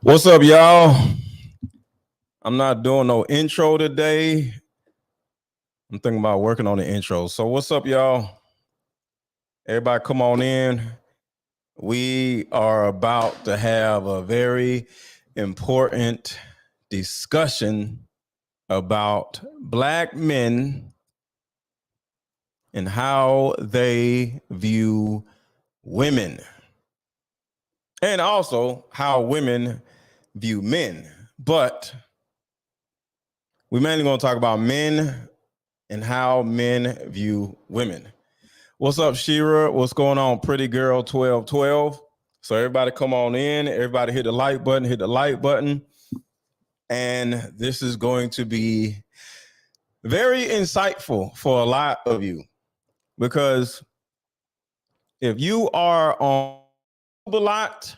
What's up, y'all? I'm not doing no intro today. I'm thinking about working on the intro. So what's up, y'all? Everybody come on in. We are about to have a very important discussion about Black men and how they view women, and also how women view men. But we're mainly going to talk about men and how men view women. What's up, Shira? What's going on, pretty girl 1212? So everybody come on in. Everybody hit the like button. And this is going to be very insightful for a lot of you, because if you are on a lot,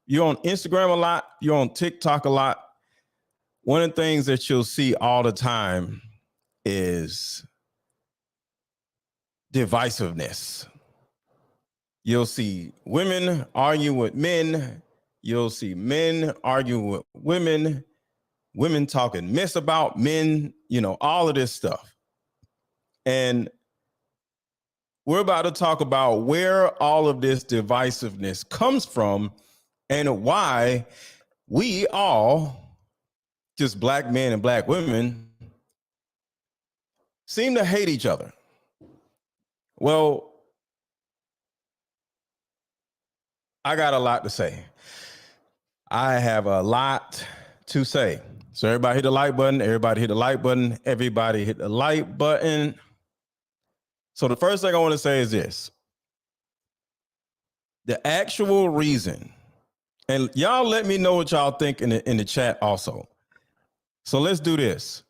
you're on Instagram a lot, you're on TikTok a lot, one of the things that you'll see all the time is divisiveness. You'll see women arguing with men. You'll see men arguing with women, women talking mess about men, all of this stuff. And we're about to talk about where all of this divisiveness comes from and why we all, just Black men and Black women, seem to hate each other. Well, I got a lot to say. I have a lot to say. So everybody hit the like button. Everybody hit the like button. Everybody hit the like button. So the first thing I want to say is this. The actual reason, and y'all let me know what y'all think in the chat also. So let's do this.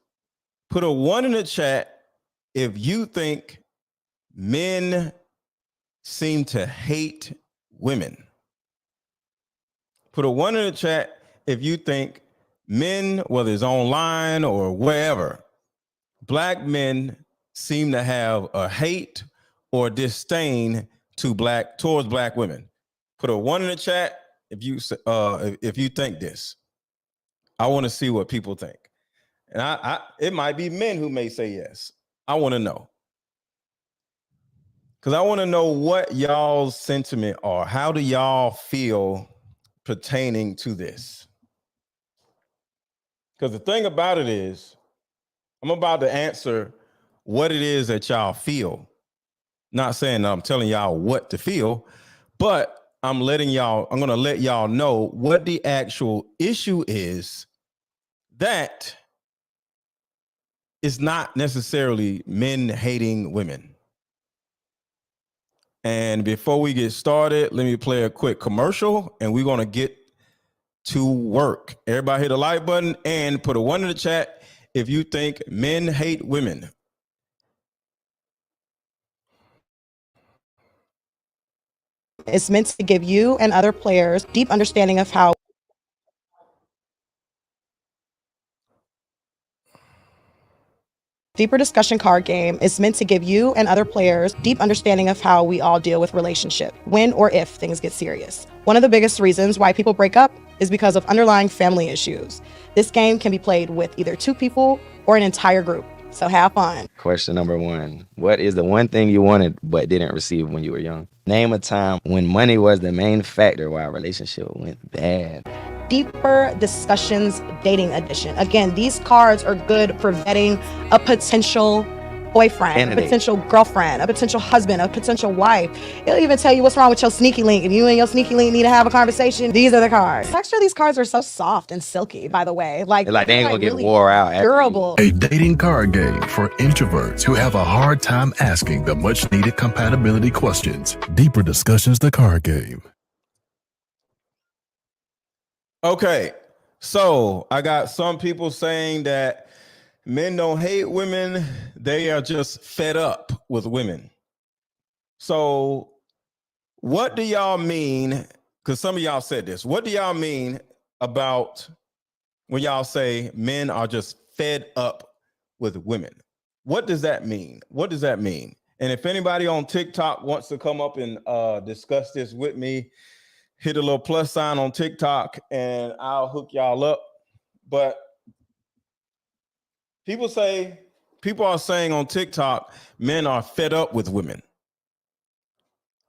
Put a 1 in the chat if you think men seem to hate women. Put a 1 in the chat if you think men, whether it's online or wherever, Black men seem to have a hate or disdain towards Black women. Put a 1 in the chat if you think this. I want to see what people think. And it might be men who may say yes. I want to know. Because I want to know what y'all's sentiment are. How do y'all feel pertaining to this? Because the thing about it is, I'm about to answer what it is that y'all feel. Not saying I'm telling y'all what to feel, but I'm going to let y'all know what the actual issue is that is not necessarily men hating women. And before we get started, let me play a quick commercial and we're going to get to work. Everybody hit the like button and put a 1 in the chat if you think men hate women. It's meant to give you and other players deep understanding of how Deeper Discussion card game is meant to give you and other players deep understanding of how we all deal with relationship, when or if things get serious. One of the biggest reasons why people break up is because of underlying family issues. This game can be played with either 2 people or an entire group, so have fun. Question number 1. What is the one thing you wanted but didn't receive when you were young? Name a time when money was the main factor why a relationship went bad. Deeper Discussions Dating Edition. Again, these cards are good for vetting a potential boyfriend, a potential girlfriend, a potential husband, a potential wife. It'll even tell you what's wrong with your sneaky link. If you and your sneaky link need to have a conversation, these are the cards. The texture of these cards are so soft and silky, by the way. Like they ain't gonna get wore out. Durable. A dating card game for introverts who have a hard time asking the much needed compatibility questions. Deeper Discussions, the card game. Okay, so I got some people saying that men don't hate women, they are just fed up with women. So what do y'all mean? Because some of y'all said this. What do y'all mean about when y'all say men are just fed up with women? What does that mean? What does that mean? And if anybody on TikTok wants to come up and discuss this with me, hit a little plus sign on TikTok and I'll hook y'all up. But people are saying on TikTok, men are fed up with women.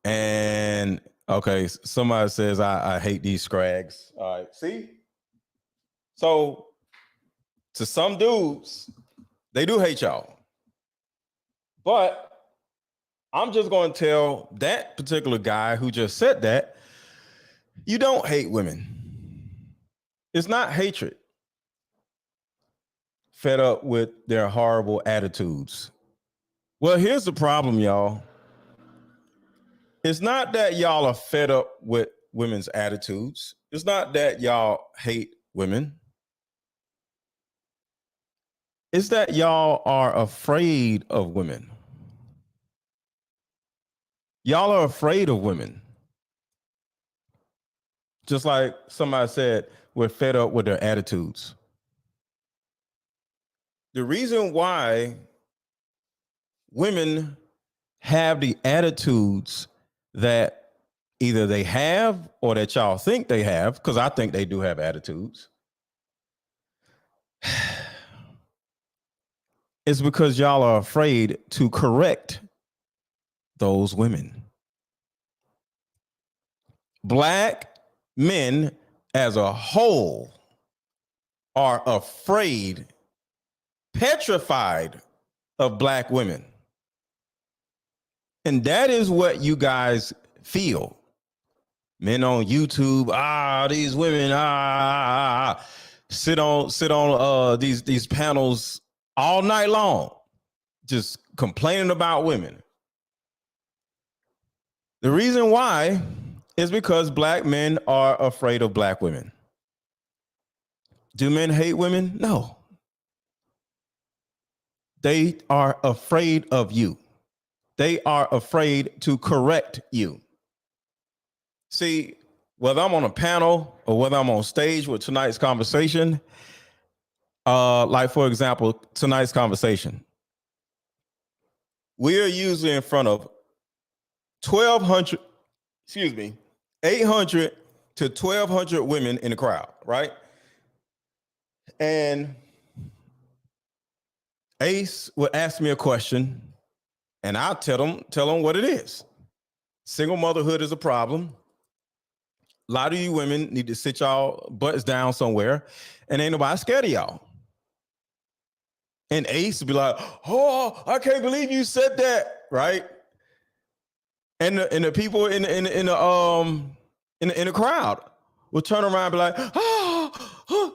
And okay, somebody says, I hate these scrags. All right, see? So to some dudes, they do hate y'all. But I'm just going to tell that particular guy who just said that, you don't hate women. It's not hatred. Fed up with their horrible attitudes. Well, here's the problem, y'all. It's not that y'all are fed up with women's attitudes. It's not that y'all hate women. It's that y'all are afraid of women. Y'all are afraid of women. Just like somebody said, we're fed up with their attitudes. The reason why women have the attitudes that either they have or that y'all think they have, because I think they do have attitudes, is because y'all are afraid to correct those women. Black men as a whole are afraid, petrified of black women. And that is what you guys feel. Men on YouTube, these women, sit on these panels all night long, just complaining about women. The reason why is because black men are afraid of black women. Do men hate women? No. They are afraid of you. They are afraid to correct you. See, whether I'm on a panel or whether I'm on stage with tonight's conversation, like for example, tonight's conversation, we are usually in front of 800 to 1,200 women in the crowd, right? And Ace would ask me a question, and I'll tell them what it is. Single motherhood is a problem. A lot of you women need to sit y'all butts down somewhere, and ain't nobody scared of y'all. And Ace would be like, "Oh, I can't believe you said that," right? And the people in the crowd will turn around and be like,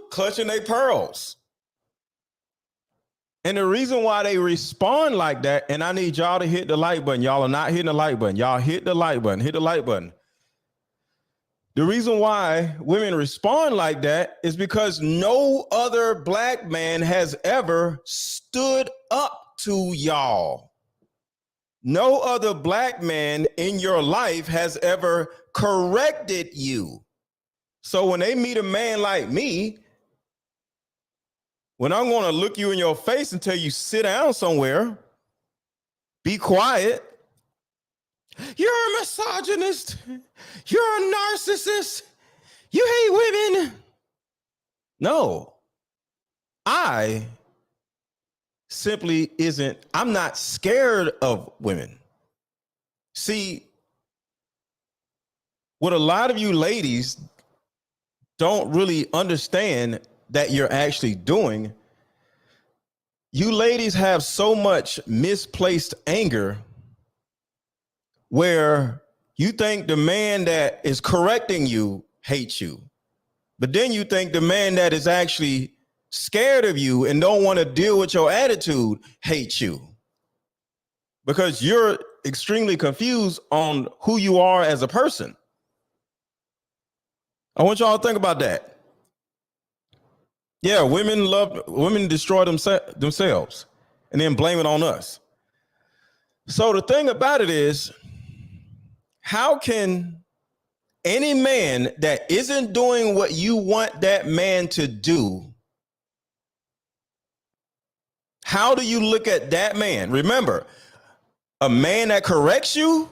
clutching their pearls. And the reason why they respond like that, and I need y'all to hit the like button. Y'all are not hitting the like button. Y'all hit the like button. Hit the like button. The reason why women respond like that is because no other black man has ever stood up to y'all. No other black man in your life has ever corrected you. So when they meet a man like me, when I'm going to look you in your face and tell you sit down somewhere, be quiet, you're a misogynist, you're a narcissist, you hate women. No, I simply I'm not scared of women. See, what a lot of you ladies don't really understand that you're actually doing, you ladies have so much misplaced anger where you think the man that is correcting you hates you. But then you think the man that is actually scared of you and don't want to deal with your attitude hates you. Because you're extremely confused on who you are as a person. I want y'all to think about that. Yeah, women destroy themselves and then blame it on us. So the thing about it is, how can any man that isn't doing what you want that man to do, how do you look at that man? Remember, a man that corrects you,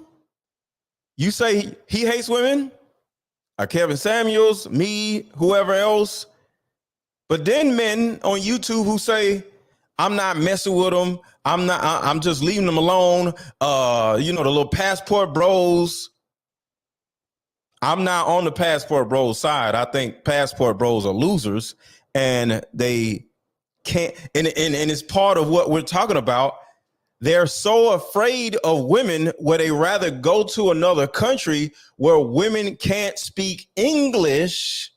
you say he hates women, or Kevin Samuels, me, whoever else. But then men on YouTube who say, I'm not messing with them. I'm just leaving them alone. The little passport bros. I'm not on the passport bros side. I think passport bros are losers and they can't. And it's part of what we're talking about. They're so afraid of women where they rather go to another country where women can't speak English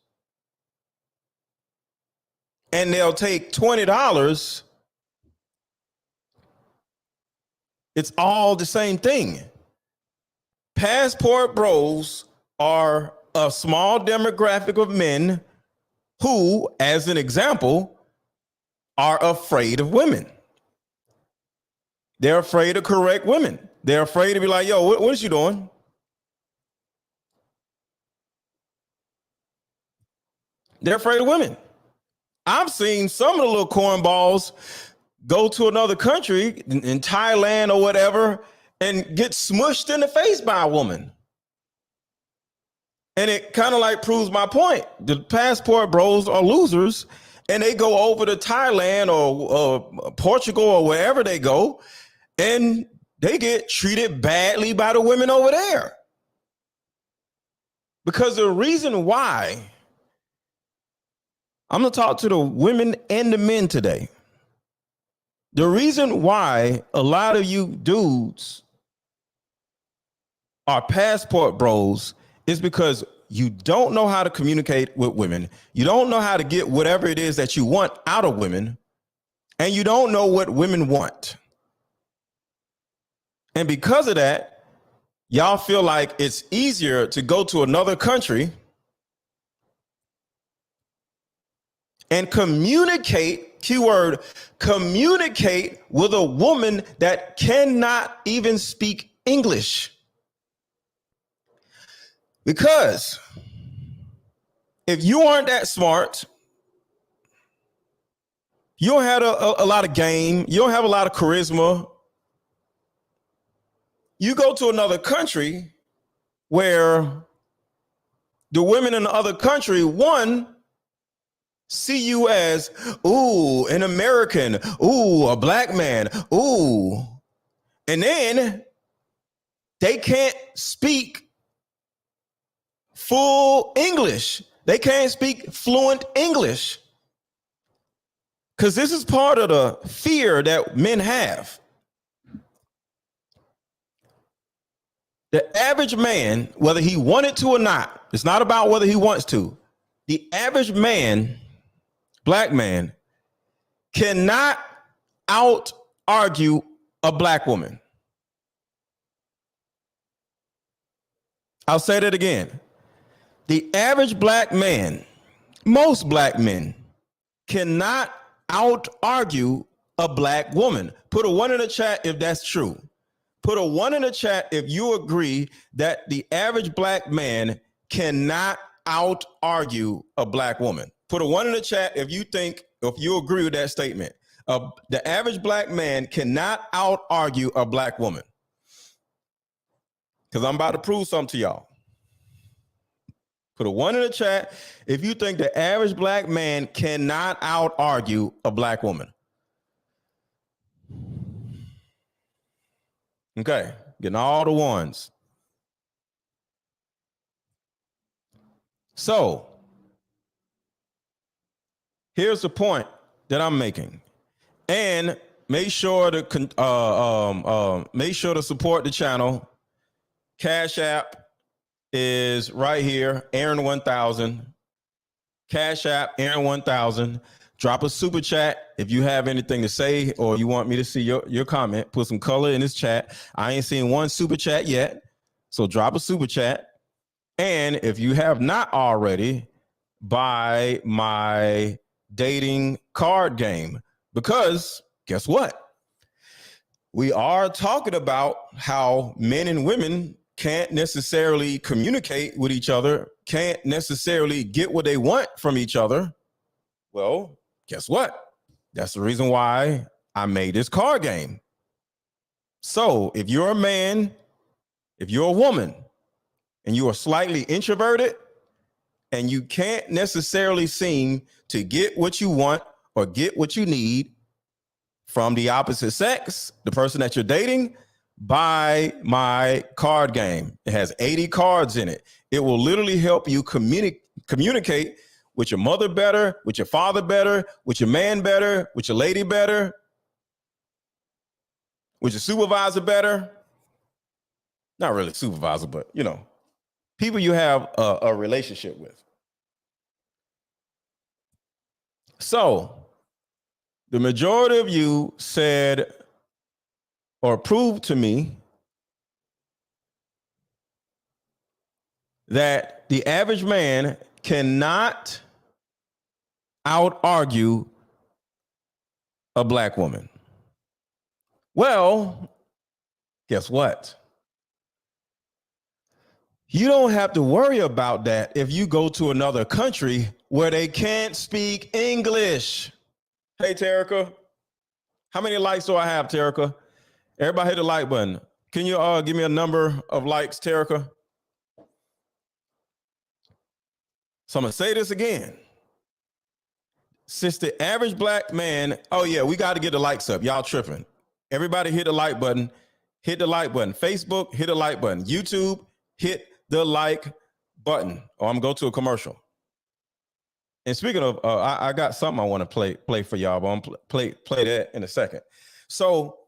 and they'll take $20. It's all the same thing. Passport bros are a small demographic of men who, as an example, are afraid of women. They're afraid to correct women. They're afraid to be like, yo, what is you doing? They're afraid of women. I've seen some of the little cornballs go to another country in Thailand or whatever and get smushed in the face by a woman. And it kind of like proves my point. The passport bros are losers and they go over to Thailand or Portugal or wherever they go and they get treated badly by the women over there. Because the reason why, I'm going to talk to the women and the men today. The reason why a lot of you dudes are passport bros is because you don't know how to communicate with women. You don't know how to get whatever it is that you want out of women. And you don't know what women want. And because of that, y'all feel like it's easier to go to another country and communicate, keyword, communicate with a woman that cannot even speak English. Because if you aren't that smart, you don't have a lot of game, you don't have a lot of charisma, you go to another country where the women in the other country, one, see you as, ooh, an American, ooh, a black man, ooh. And then they can't speak full English. They can't speak fluent English. Because this is part of the fear that men have. The average man, whether he wanted to or not, it's not about whether he wants to. The average man, black man, cannot out argue a black woman. I'll say that again. The average black man, most black men, cannot out argue a black woman. Put a 1 in the chat if that's true. Put a 1 in the chat if you agree that the average black man cannot out argue a black woman. Put a 1 in the chat if you agree with that statement. The average black man cannot out argue a black woman. Because I'm about to prove something to y'all. Put a 1 in the chat if you think the average black man cannot out argue a black woman. Okay, getting all the ones. So here's the point that I'm making, and make sure to support the channel. Cash App is right here, Aaron 1000. Cash App, Aaron 1000. Drop a super chat if you have anything to say or you want me to see your comment. Put some color in this chat. I ain't seen one super chat yet, so drop a super chat. And if you have not already, buy my dating card game, because guess what? We are talking about how men and women can't necessarily communicate with each other, can't necessarily get what they want from each other. Well, guess what? That's the reason why I made this card game. So if you're a man, if you're a woman, and you are slightly introverted, and you can't necessarily seem to get what you want or get what you need from the opposite sex, the person that you're dating, buy my card game. It has 80 cards in it. It will literally help you communicate with your mother better, with your father better, with your man better, with your lady better, with your supervisor better. Not really supervisor, but you know, people you have a relationship with. So the majority of you said or proved to me that the average man cannot out-argue a black woman. Well, guess what? You don't have to worry about that if you go to another country where they can't speak English. Hey, Terica. How many likes do I have, Terica? Everybody hit the like button. Can you give me a number of likes, Terica? So I'm going to say this again. Since the average black man, oh yeah, we got to get the likes up. Y'all tripping. Everybody hit the like button. Hit the like button. Facebook, hit the like button. YouTube, hit the like button. Or I'm going to go to a commercial. And speaking of, I got something I want to play for y'all, but I'm play that in a second. So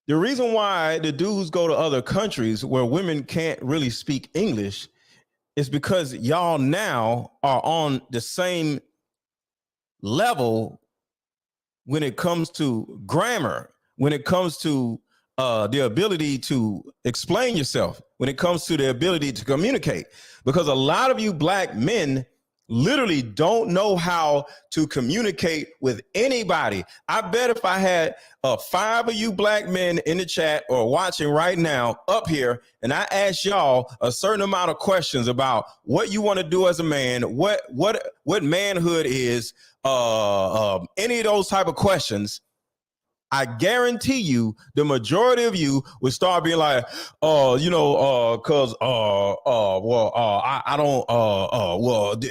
the reason why the dudes go to other countries where women can't really speak English is because y'all now are on the same level when it comes to grammar, when it comes to the ability to explain yourself, when it comes to the ability to communicate. Because a lot of you black men literally don't know how to communicate with anybody. I bet if I had 5 of you black men in the chat or watching right now up here, and I asked y'all a certain amount of questions about what you want to do as a man, what manhood is, any of those type of questions, I guarantee you the majority of you would start being like, I don't,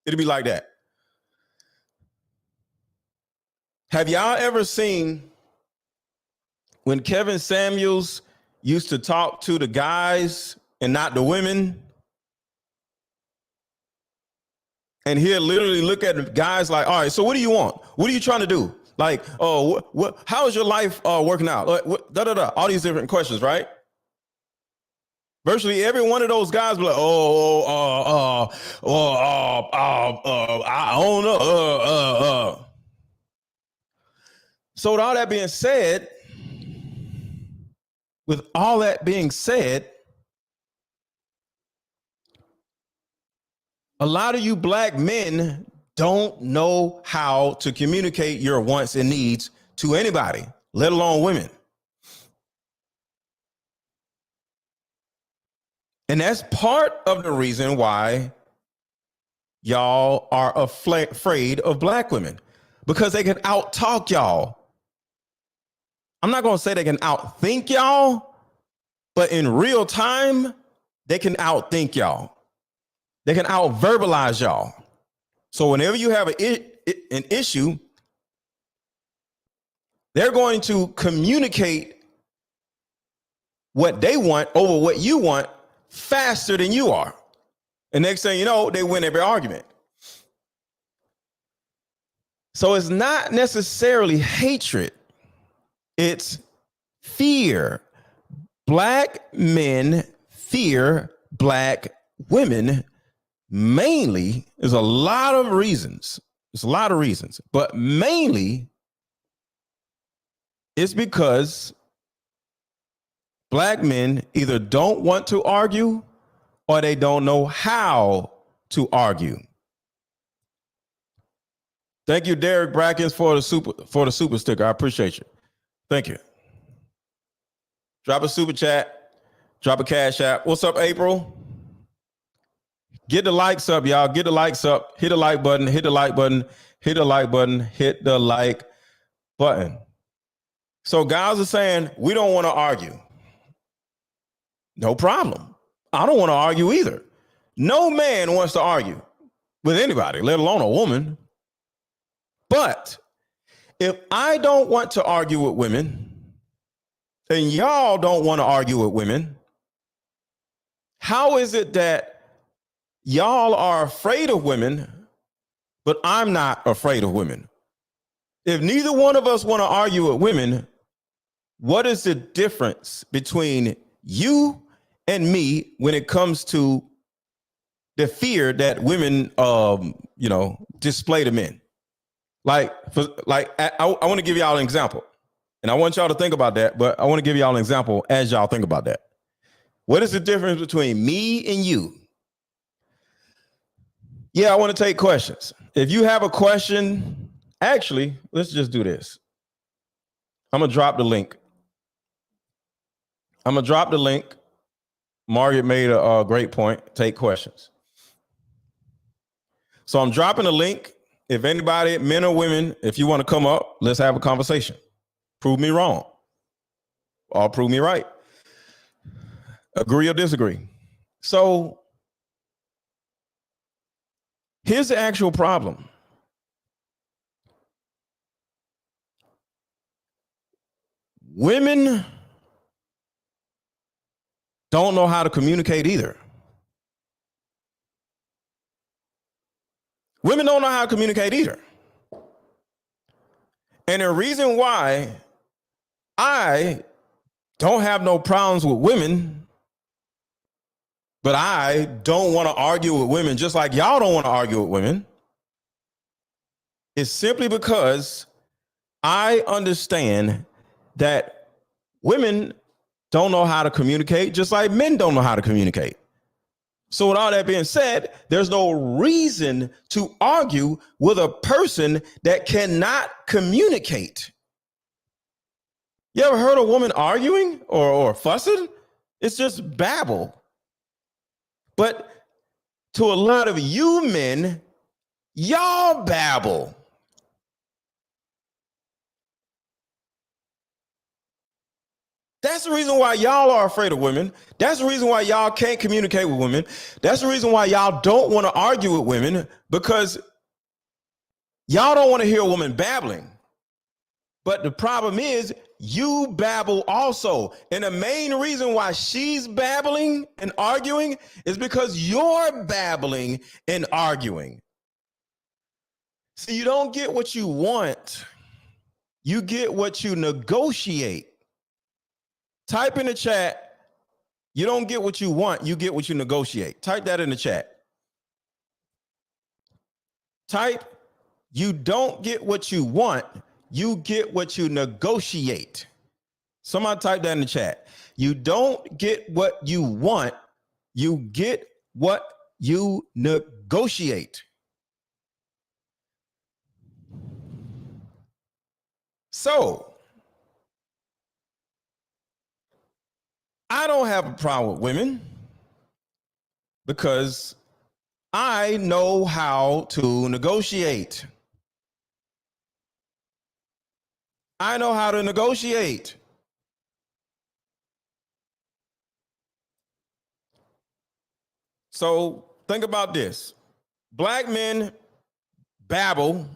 it'd be like that. Have y'all ever seen when Kevin Samuels used to talk to the guys and not the women? And he'll literally look at the guys like, all right, so what do you want? What are you trying to do? Like, oh, how is your life working out? All these different questions, right? Virtually every one of those guys be like, I don't know. So with all that being said, a lot of you black men don't know how to communicate your wants and needs to anybody, let alone women. And that's part of the reason why y'all are afraid of black women, because they can out-talk y'all. I'm not going to say they can out-think y'all, but in real time, they can out-think y'all. They can out-verbalize y'all. So whenever you have an issue, they're going to communicate what they want over what you want faster than you are. And next thing you know, they win every argument. So it's not necessarily hatred. It's fear. Black men fear black women. Mainly, there's a lot of reasons. But mainly, it's because black men either don't want to argue or they don't know how to argue. Thank you, Derek Brackens, for the super sticker. I appreciate you. Thank you. Drop a super chat. Drop a cash app. What's up, April? Get the likes up, y'all. Get the likes up. Hit the like button. Hit the like button. Hit the like button. Hit the like button. So guys are saying, we don't want to argue. No problem. I don't want to argue either. No man wants to argue with anybody, let alone a woman. But if I don't want to argue with women, and y'all don't want to argue with women, how is it that y'all are afraid of women, but I'm not afraid of women? If neither one of us want to argue with women, what is the difference between you and me when it comes to the fear that women, display to men? I want to give y'all an example, and I want y'all to think about that, but I want to give y'all an example as y'all think about that. What is the difference between me and you? Yeah, I want to take questions. If you have a question, actually, let's just do this. I'm going to drop the link. Margaret made a great point. Take questions. So I'm dropping a link. If anybody, men or women, if you want to come up, let's have a conversation. Prove me wrong or prove me right. Agree or disagree. So here's the actual problem. Women don't know how to communicate either. Women don't know how to communicate either. And the reason why I don't have no problems with women, but I don't want to argue with women just like y'all don't want to argue with women, is simply because I understand that women don't know how to communicate just like men don't know how to communicate. So with all that being said, there's no reason to argue with a person that cannot communicate. You ever heard a woman arguing or fussing? It's just babble. But to a lot of you men, y'all babble. That's the reason why y'all are afraid of women. That's the reason why y'all can't communicate with women. That's the reason why y'all don't want to argue with women, because y'all don't want to hear a woman babbling. But the problem is you babble also. And the main reason why she's babbling and arguing is because you're babbling and arguing. See, you don't get what you want. You get what you negotiate. Type in the chat, you don't get what you want, you get what you negotiate. Type that in the chat. Type, you don't get what you want, you get what you negotiate. Somebody type that in the chat. You don't get what you want, you get what you negotiate. So, I don't have a problem with women because I know how to negotiate. I know how to negotiate. So think about this. Black men babble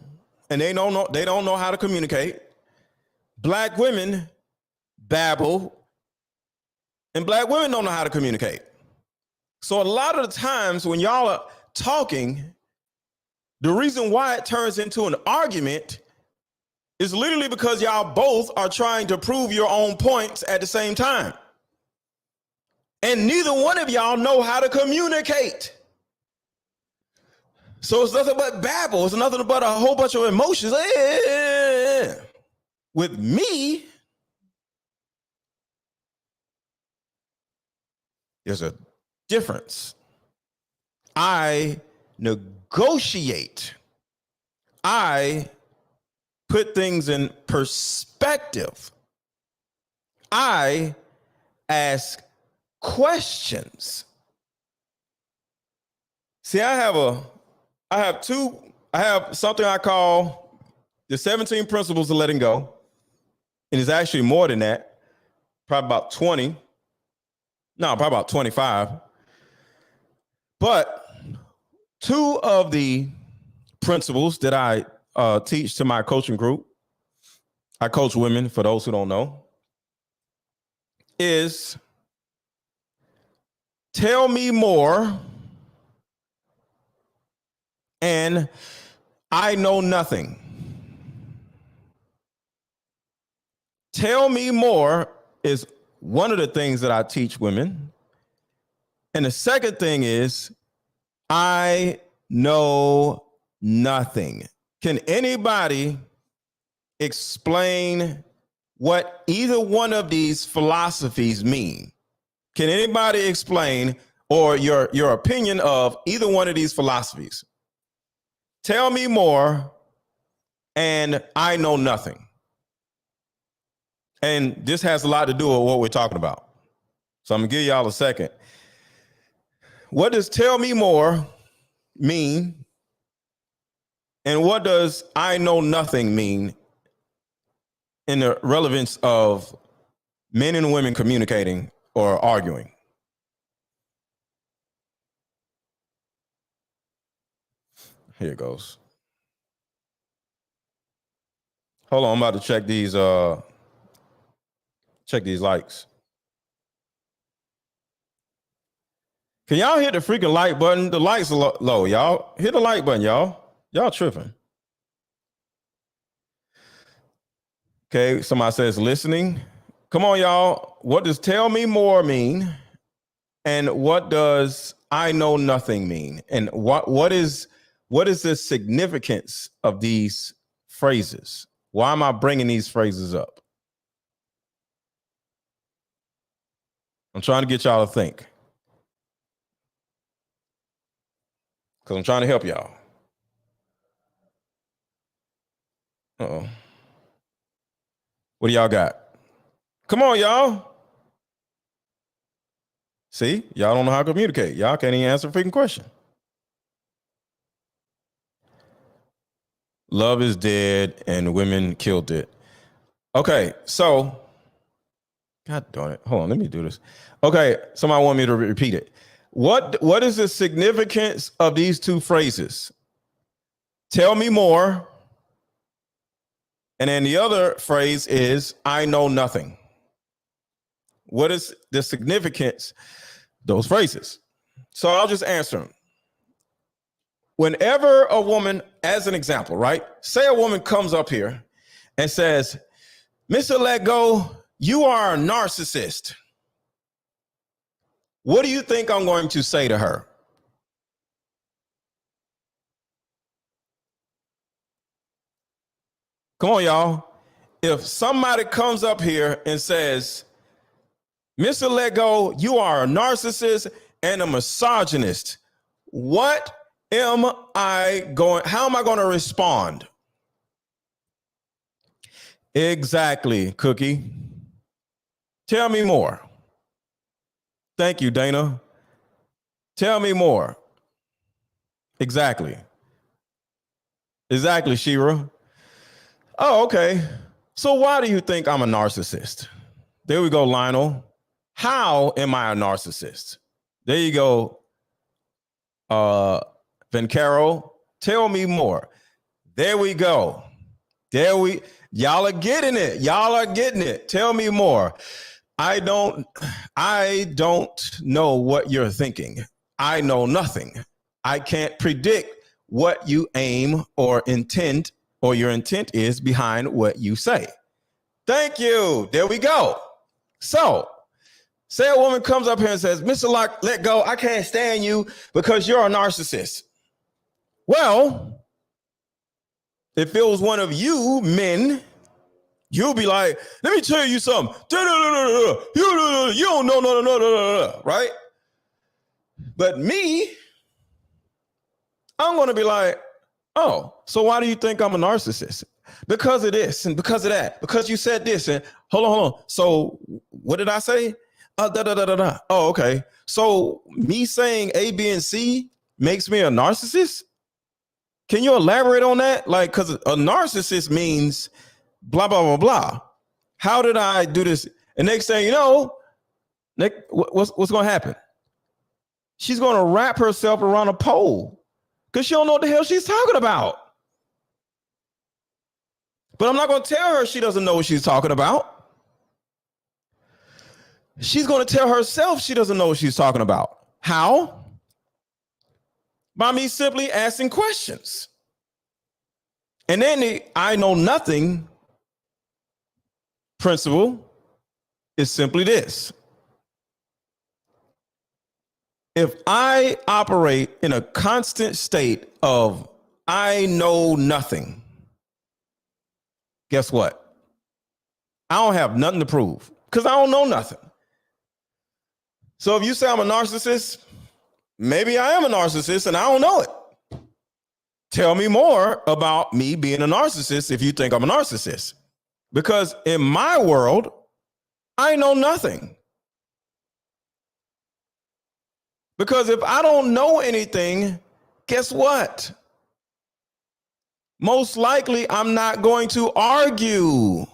and they don't know how to communicate. Black women babble and black women don't know how to communicate. So a lot of the times when y'all are talking, the reason why it turns into an argument is literally because y'all both are trying to prove your own points at the same time. And neither one of y'all know how to communicate. So it's nothing but babble. It's nothing but a whole bunch of emotions. With me, there's a difference. I negotiate. I put things in perspective. I ask questions. See, I have something I call the 17 principles of letting go. And it's actually more than that, probably about 20. No, probably about 25. But two of the principles that I teach to my coaching group, I coach women, for those who don't know, is tell me more and I know nothing. Tell me more is one of the things that I teach women. And the second thing is I know nothing. Can anybody explain what either one of these philosophies mean? Can anybody explain or your opinion of either one of these philosophies? Tell me more and I know nothing. And this has a lot to do with what we're talking about. So I'm gonna give y'all a second. What does tell me more mean? And what does I know nothing mean in the relevance of men and women communicating or arguing? Here it goes. Hold on, I'm about to check these likes. Can y'all hit the freaking like button? The likes are low, y'all. Hit the like button, y'all. Y'all tripping. Okay, somebody says listening. Come on, y'all. What does tell me more mean? And what does I know nothing mean? And what is the significance of these phrases? Why am I bringing these phrases up? I'm trying to get y'all to think. Because I'm trying to help y'all. Uh-oh. What do y'all got? Come on, y'all. See, y'all don't know how to communicate. Y'all can't even answer a freaking question. Love is dead and women killed it. Okay, so, God darn it. Hold on, let me do this. Okay, somebody want me to repeat it. What is the significance of these two phrases? Tell me more. And then the other phrase is, I know nothing. What is the significance of those phrases? So I'll just answer them. Whenever a woman, as an example, right? Say a woman comes up here and says, MrLetGo, you are a narcissist. What do you think I'm going to say to her? Come on, y'all. If somebody comes up here and says, MrLetGo, you are a narcissist and a misogynist, how am I going to respond? Exactly, Cookie. Tell me more. Thank you, Dana. Tell me more. Exactly. Exactly, Shira. Oh, okay. So why do you think I'm a narcissist? There we go, Lionel. How am I a narcissist? There you go, Vencaro. Tell me more. There we go. Y'all are getting it. Y'all are getting it. Tell me more. I don't know what you're thinking. I know nothing. I can't predict what you aim or intend or your intent is behind what you say. Thank you. There we go. So, say a woman comes up here and says, MrLetGo, I can't stand you because you're a narcissist. Well, if it was one of you men, you'll be like, let me tell you something. You don't know, no, right? But me, I'm going to be like, oh, so why do you think I'm a narcissist? Because of this and because of that, because you said this and hold on. So what did I say? Oh, okay. So me saying A, B, and C makes me a narcissist? Can you elaborate on that? Like, because a narcissist means blah, blah, blah, blah. How did I do this? And next thing you know, what's going to happen? She's going to wrap herself around a pole because she don't know what the hell she's talking about. But I'm not going to tell her she doesn't know what she's talking about. She's going to tell herself she doesn't know what she's talking about. How? By me simply asking questions. And then the I know nothing principle is simply this. If I operate in a constant state of I know nothing, guess what? I don't have nothing to prove because I don't know nothing. So if you say I'm a narcissist, maybe I am a narcissist and I don't know it. Tell me more about me being a narcissist if you think I'm a narcissist. Because in my world, I know nothing. Because if I don't know anything, guess what? Most likely, I'm not going to argue.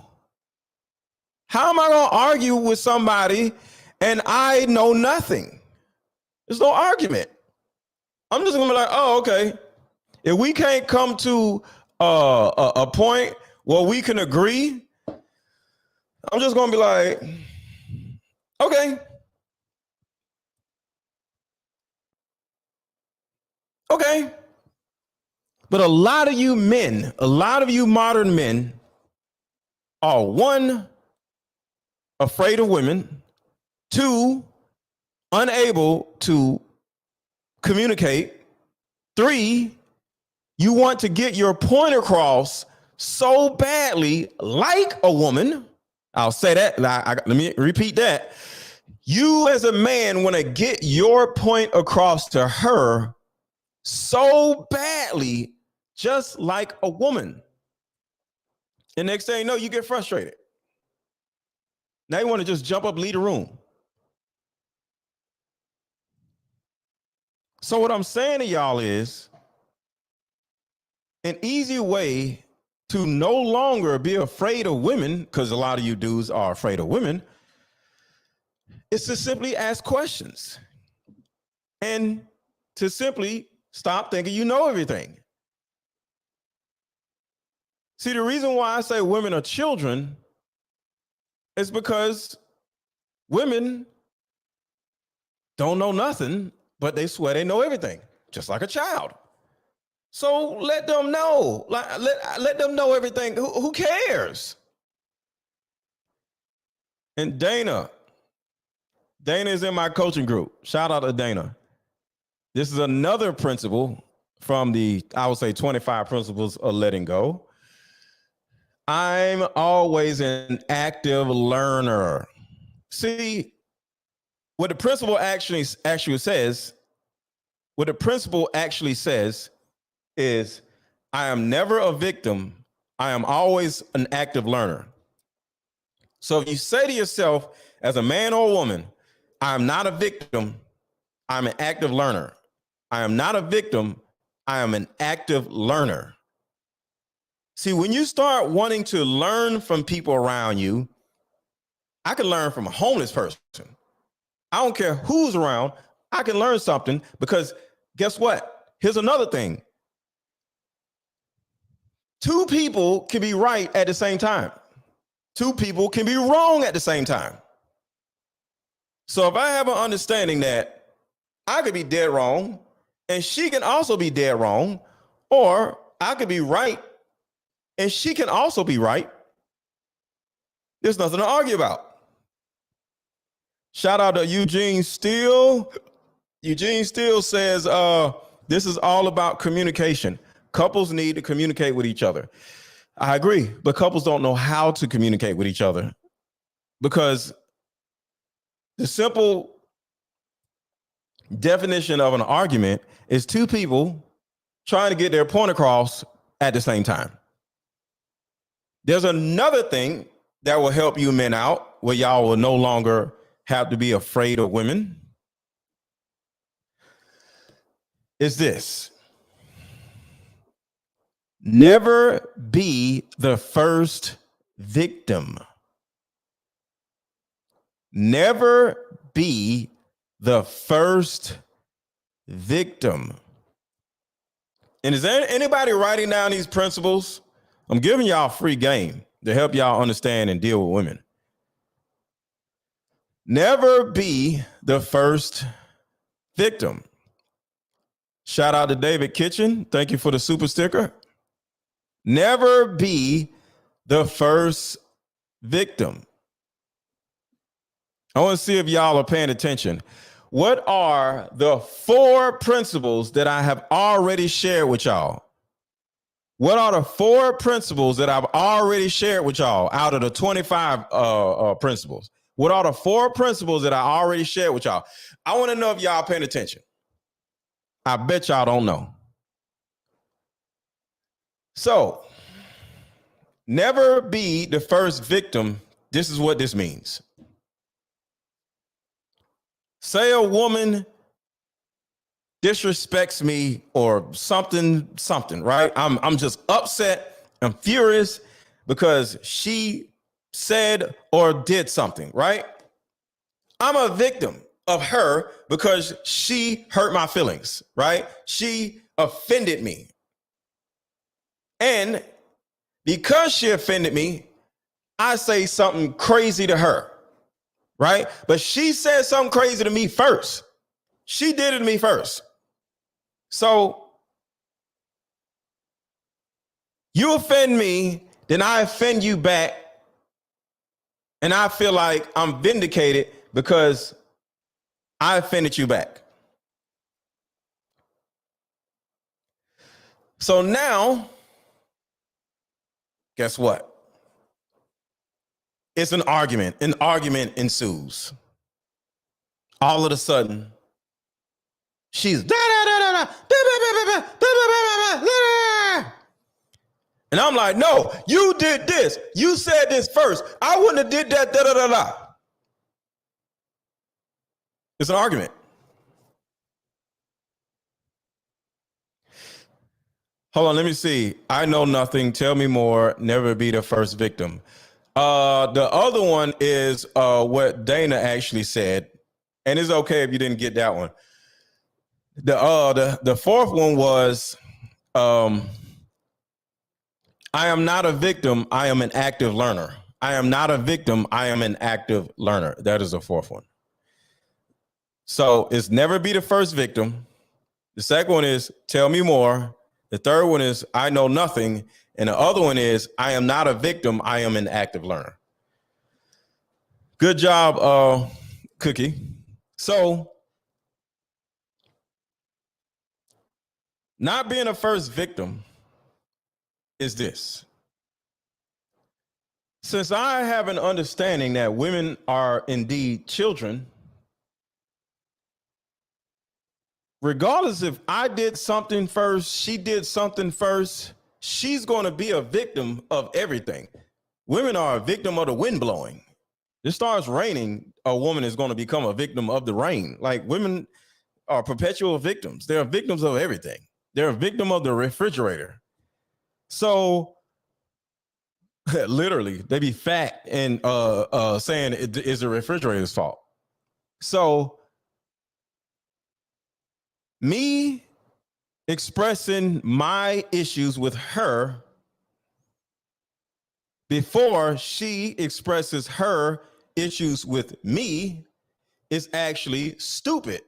How am I going to argue with somebody and I know nothing? There's no argument. I'm just going to be like, oh, okay. If we can't come to a point where we can agree, I'm just going to be like, okay. Okay. But a lot of you men, a lot of you modern men are one, afraid of women, two, unable to communicate, three, you want to get your point across so badly like a woman. I'll say that. Let me repeat that. You as a man want to get your point across to her so badly, just like a woman. And next thing you know, you get frustrated. Now you want to just jump up, leave the room. So what I'm saying to y'all is an easy way to no longer be afraid of women, because a lot of you dudes are afraid of women, is to simply ask questions and to simply stop thinking you know everything. See, the reason why I say women are children is because women don't know nothing, but they swear they know everything, just like a child. So let them know, let them know everything. Who cares? And Dana is in my coaching group. Shout out to Dana. This is another principle from the, I would say, 25 principles of letting go. I'm always an active learner. See, what the principle actually says, is I am never a victim. I am always an active learner. So if you say to yourself, as a man or a woman, I'm not a victim, I'm an active learner. I am not a victim, I am an active learner. See, when you start wanting to learn from people around you, I can learn from a homeless person. I don't care who's around, I can learn something because guess what? Here's another thing. Two people can be right at the same time. Two people can be wrong at the same time. So if I have an understanding that I could be dead wrong and she can also be dead wrong, or I could be right and she can also be right, there's nothing to argue about. Shout out to Eugene Steele. Eugene Steele says, this is all about communication. Couples need to communicate with each other. I agree, but couples don't know how to communicate with each other because the simple definition of an argument is two people trying to get their point across at the same time. There's another thing that will help you men out where y'all will no longer have to be afraid of women. Is this. Never be the first victim. Never be the first victim. And is there anybody writing down these principles? I'm giving y'all free game to help y'all understand and deal with women. Never be the first victim. Shout out to David Kitchen. Thank you for the super sticker. Never be the first victim. I want to see if y'all are paying attention. What are the 4 principles that I have already shared with y'all? What are the 4 principles that I've already shared with y'all out of the 25 principles? What are the 4 principles that I already shared with y'all? I want to know if y'all paying attention. I bet y'all don't know. So, never be the first victim. This is what this means. Say a woman disrespects me or something, right? I'm just upset. I'm furious because she said or did something, right? I'm a victim of her because she hurt my feelings, right? She offended me. And because she offended me, I say something crazy to her, right? But she said something crazy to me first. She did it to me first. So you offend me, then I offend you back. And I feel like I'm vindicated because I offended you back. So now, guess what? It's an argument. An argument ensues. All of a sudden, she's and I'm like, no, you did this. You said this first. I wouldn't have did that. It's an argument. Hold on, let me see. I know nothing. Tell me more. Never be the first victim. The other one is what Dana actually said, and it's okay if you didn't get that one. The fourth one was, I am not a victim. I am an active learner. I am not a victim. I am an active learner. That is the fourth one. So it's never be the first victim. The second one is tell me more. The third one is I know nothing. And the other one is I am not a victim. I am an active learner. Good job, Cookie. So not being a first victim is this. Since I have an understanding that women are indeed children, regardless if I did something first, she did something first, she's going to be a victim of everything. Women are a victim of the wind blowing. It starts raining, a woman is going to become a victim of the rain. Like women are perpetual victims. They're victims of everything. They're a victim of the refrigerator. So literally, they be fat and saying it is the refrigerator's fault. So me expressing my issues with her before she expresses her issues with me is actually stupid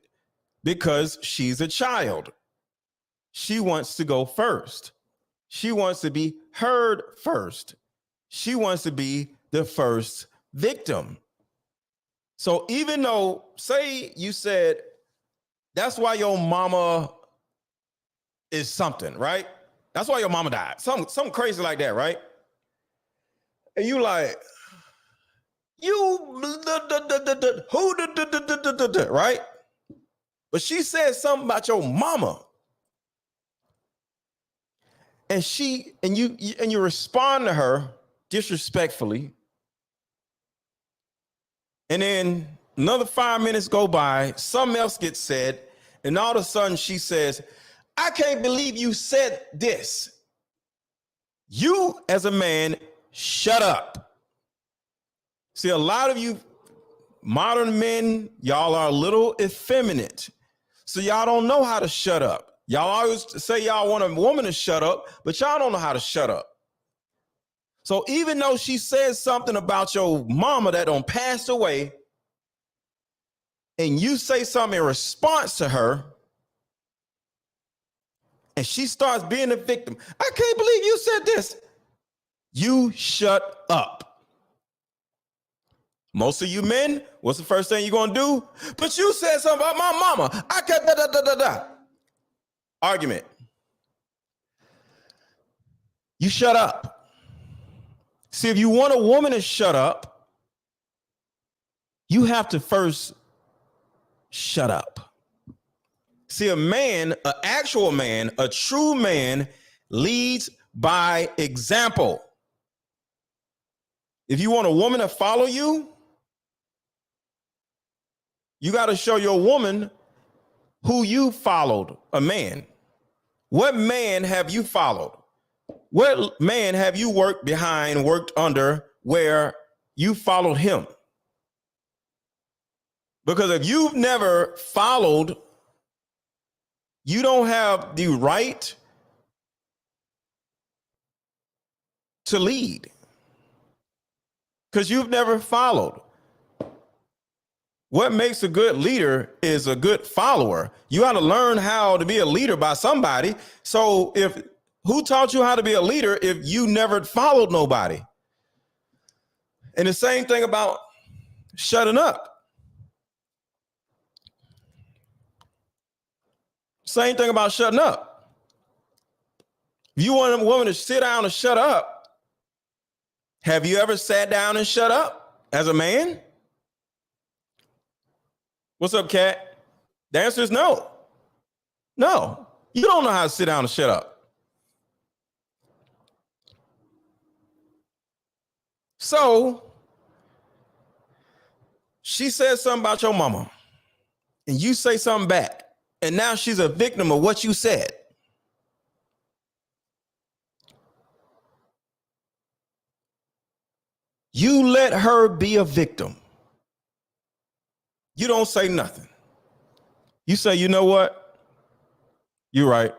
because she's a child. She wants to go first. She wants to be heard first. She wants to be the first victim. So even though, say you said, that's why your mama is something, right? That's why your mama died. Something crazy like that, right? And you like, right? But she said something about your mama. And you respond to her disrespectfully. And then another 5 minutes go by, something else gets said, and all of a sudden she says, I can't believe you said this. You, as a man, shut up. See, a lot of you modern men, y'all are a little effeminate. So y'all don't know how to shut up. Y'all always say y'all want a woman to shut up, but y'all don't know how to shut up. So even though she says something about your mama that done passed away, and you say something in response to her, and she starts being a victim, I can't believe you said this. You shut up. Most of you men, what's the first thing you're gonna do? But you said something about my mama. I can't da. Argument. You shut up. See, if you want a woman to shut up, you have to first shut up. See, a man, an actual man, a true man leads by example. If you want a woman to follow you, you got to show your woman who you followed, a man. What man have you followed? What man have you worked behind, worked under, where you followed him? Because if you've never followed, you don't have the right to lead. Because you've never followed. What makes a good leader is a good follower. You got to learn how to be a leader by somebody. So who taught you how to be a leader if you never followed nobody? And the same thing about shutting up. Same thing about shutting up. If you want a woman to sit down and shut up, have you ever sat down and shut up as a man? What's up, Kat? The answer is no. No, you don't know how to sit down and shut up. So she says something about your mama, and you say something back, and now she's a victim of what you said. You let her be a victim. You don't say nothing. You say, you know what? You're right.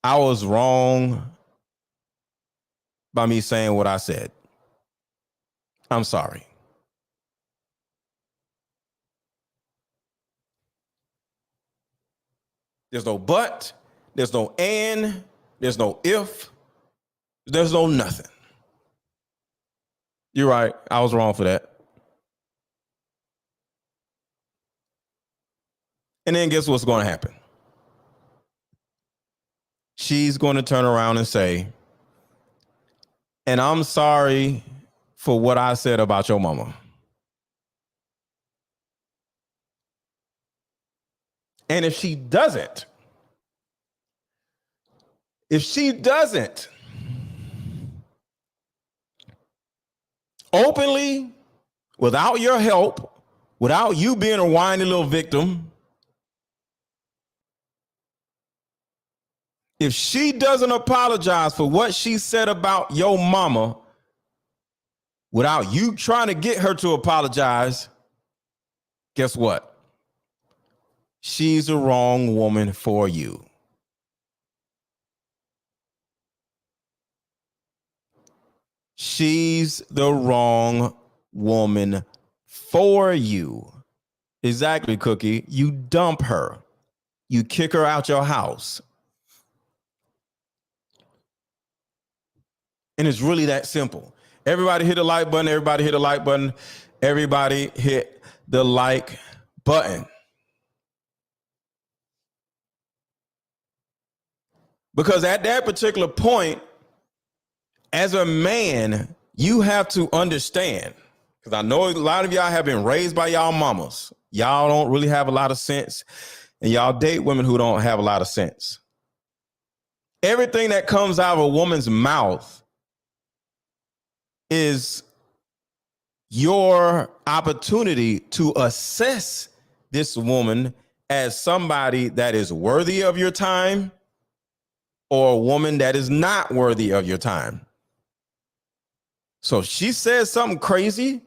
I was wrong by me saying what I said. I'm sorry. There's no but, there's no and, there's no if, there's no nothing. You're right. I was wrong for that. And then guess what's going to happen? She's going to turn around and say, and I'm sorry for what I said about your mama. And if she doesn't, openly, without your help, without you being a whiny little victim, if she doesn't apologize for what she said about your mama, without you trying to get her to apologize, guess what? She's the wrong woman for you. She's the wrong woman for you. Exactly, Cookie. You dump her. You kick her out your house. And it's really that simple. Everybody hit the like button. Everybody hit the like button. Everybody hit the like button. Because at that particular point, as a man, you have to understand, because I know a lot of y'all have been raised by y'all mamas. Y'all don't really have a lot of sense, and y'all date women who don't have a lot of sense. Everything that comes out of a woman's mouth is your opportunity to assess this woman as somebody that is worthy of your time or a woman that is not worthy of your time. So if she says something crazy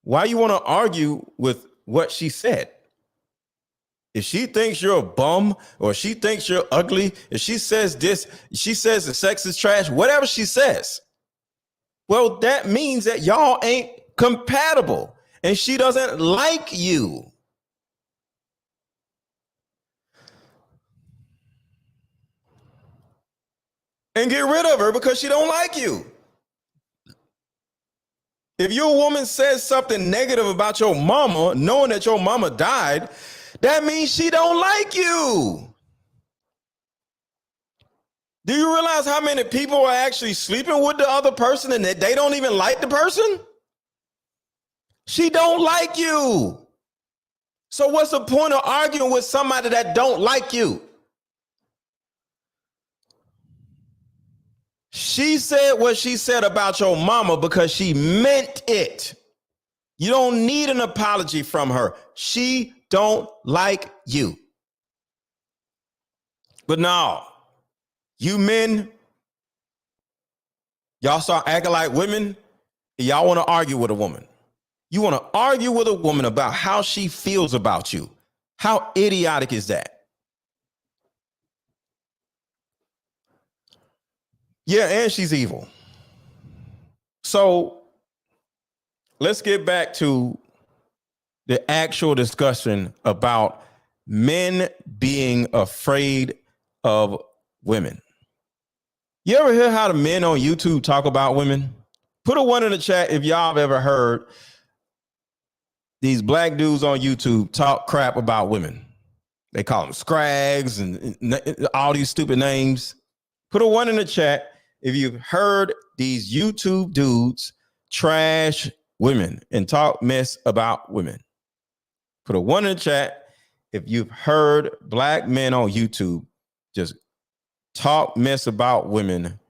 Why you want to argue with what she said? If she thinks you're a bum or she thinks you're ugly, if she says this, she says the sex is trash, whatever she says, well, that means that y'all ain't compatible and she doesn't like you. And get rid of her because she don't like you. If your woman says something negative about your mama, knowing that your mama died, that means she don't like you. Do you realize how many people are actually sleeping with the other person and that they don't even like the person? She don't like you. So what's the point of arguing with somebody that don't like you? She said what she said about your mama because she meant it. You don't need an apology from her. She don't like you. But no, you men, y'all start acting like women. Y'all want to argue with a woman. You want to argue with a woman about how she feels about you. How idiotic is that? Yeah, and she's evil. So let's get back to the actual discussion about men being afraid of women. You ever hear how the men on YouTube talk about women? Put a 1 in the chat if y'all have ever heard these black dudes on YouTube talk crap about women. They call them scrags and all these stupid names. Put a 1 in the chat if you've heard these YouTube dudes trash women and talk mess about women. Put a 1 in the chat if you've heard black men on YouTube just talk mess about women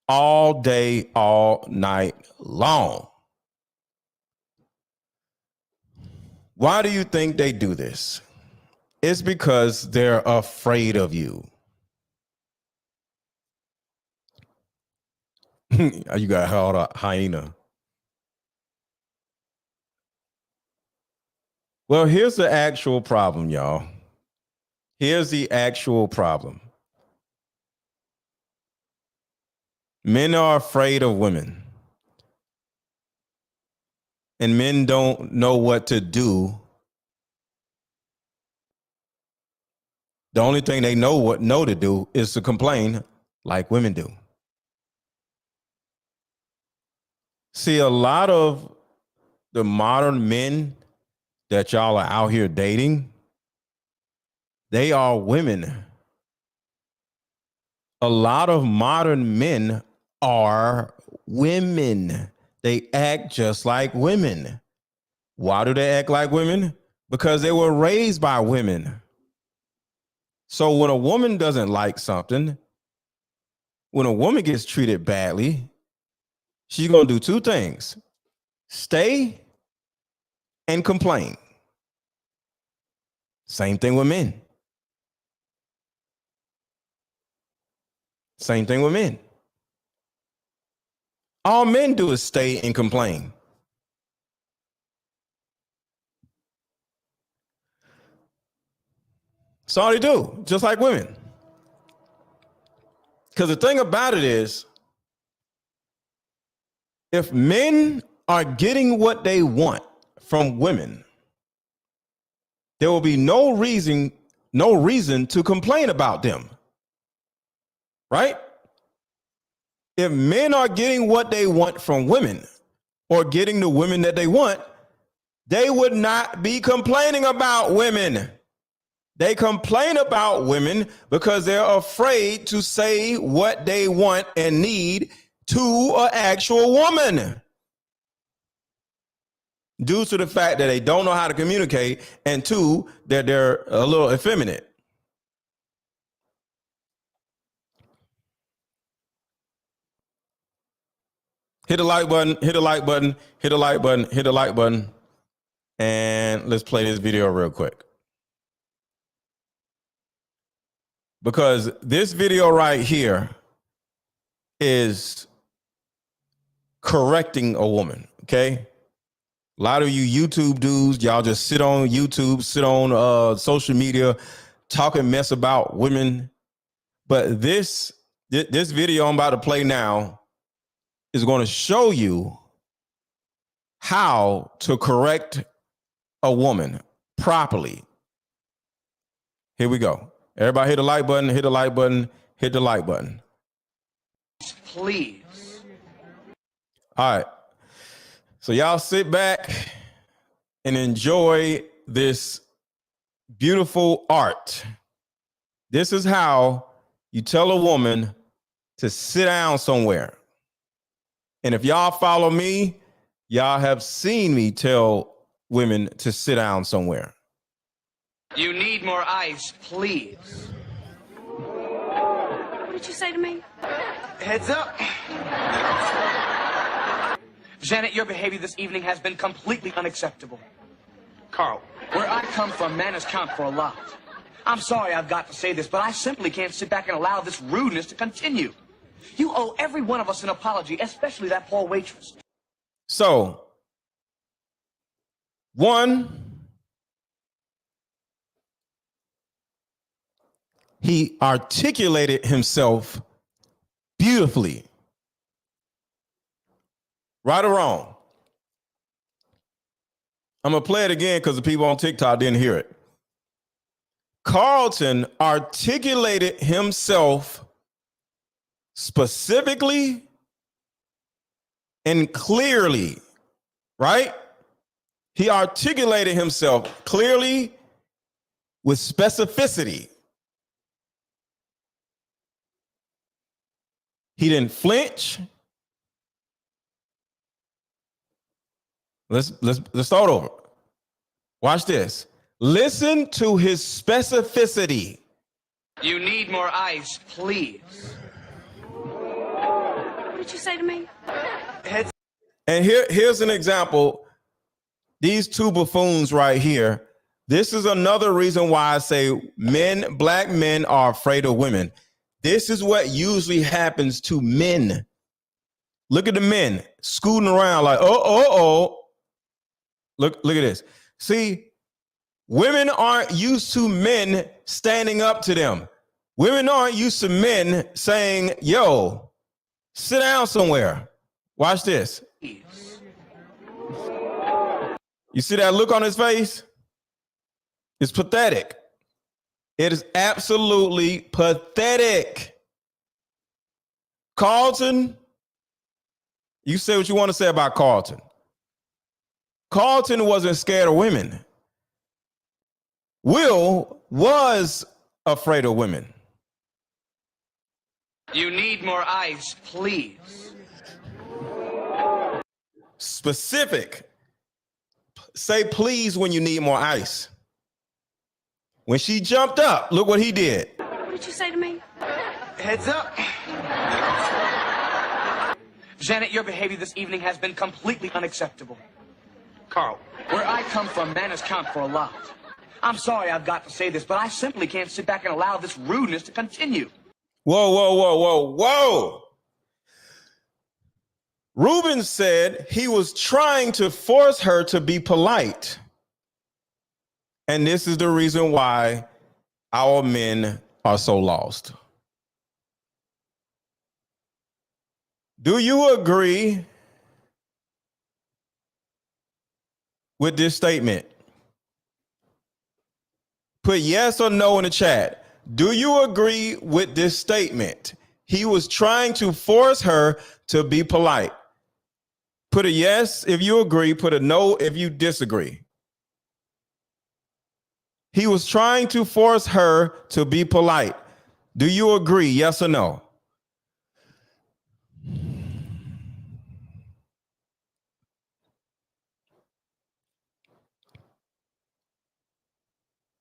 all day, all night long. Why do you think they do this? It's because they're afraid of you. You got held a hyena. Well, here's the actual problem, y'all. Here's the actual problem. Men are afraid of women. And men don't know what to do. The only thing they know to do is to complain like women do. See, a lot of the modern men that y'all are out here dating, they are women. A lot of modern men are women. They act just like women. Why do they act like women? Because they were raised by women. So when a woman doesn't like something, when a woman gets treated badly, she's going to do two things: stay and complain. Same thing with men. Same thing with men. All men do is stay and complain. That's all they do, just like women. Because the thing about it is, if men are getting what they want from women, there will be no reason to complain about them. Right? If men are getting what they want from women or getting the women that they want, they would not be complaining about women. They complain about women because they're afraid to say what they want and need to an actual woman, due to the fact that they don't know how to communicate, and two, that they're a little effeminate. Hit the like button, hit the like button, hit the like button, hit the like button, and let's play this video real quick. Because this video right here is correcting a woman, okay? A lot of you YouTube dudes, y'all just sit on YouTube, sit on social media, talking mess about women. But this video I'm about to play now is going to show you how to correct a woman properly. Here we go. Everybody hit the like button, hit the like button, hit the like button. Please. All right. So y'all sit back and enjoy this beautiful art. This is how you tell a woman to sit down somewhere. And if y'all follow me, y'all have seen me tell women to sit down somewhere. You need more ice, please. What did you say to me? Heads up. Janet, your behavior this evening has been completely unacceptable. Carl, where I come from, manners count for a lot. I'm sorry I've got to say this, but I simply can't sit back and allow this rudeness to continue. You owe every one of us an apology, especially that poor waitress. So, one, he articulated himself beautifully. Right or wrong? I'm going to play it again because the people on TikTok didn't hear it. Carlton articulated himself specifically and clearly, right? He articulated himself clearly with specificity. He didn't flinch. Let's start over. Watch this. Listen to his specificity. You need more ice, please. What did you say to me? Heads. And here's an example. These two buffoons right here. This is another reason why I say black men are afraid of women. This is what usually happens to men. Look at the men scooting around like, oh. Look at this. See, women aren't used to men standing up to them. Women aren't used to men saying, yo, sit down somewhere. Watch this. You see that look on his face? It's pathetic. It is absolutely pathetic. Carlton, you say what you want to say about Carlton. Carlton wasn't scared of women. Will was afraid of women. You need more ice, please. Specific. Say please when you need more ice. When she jumped up, look what he did. What did you say to me? Heads up. Janet, your behavior this evening has been completely unacceptable. Carl, where I come from, manners count for a lot. I'm sorry I've got to say this, but I simply can't sit back and allow this rudeness to continue. Whoa. Ruben said he was trying to force her to be polite. And this is the reason why our men are so lost. Do you agree with this statement? Put yes or no in the chat. Do you agree with this statement? He was trying to force her to be polite. Put a yes if you agree, put a no if you disagree. He was trying to force her to be polite. Do you agree, yes or no?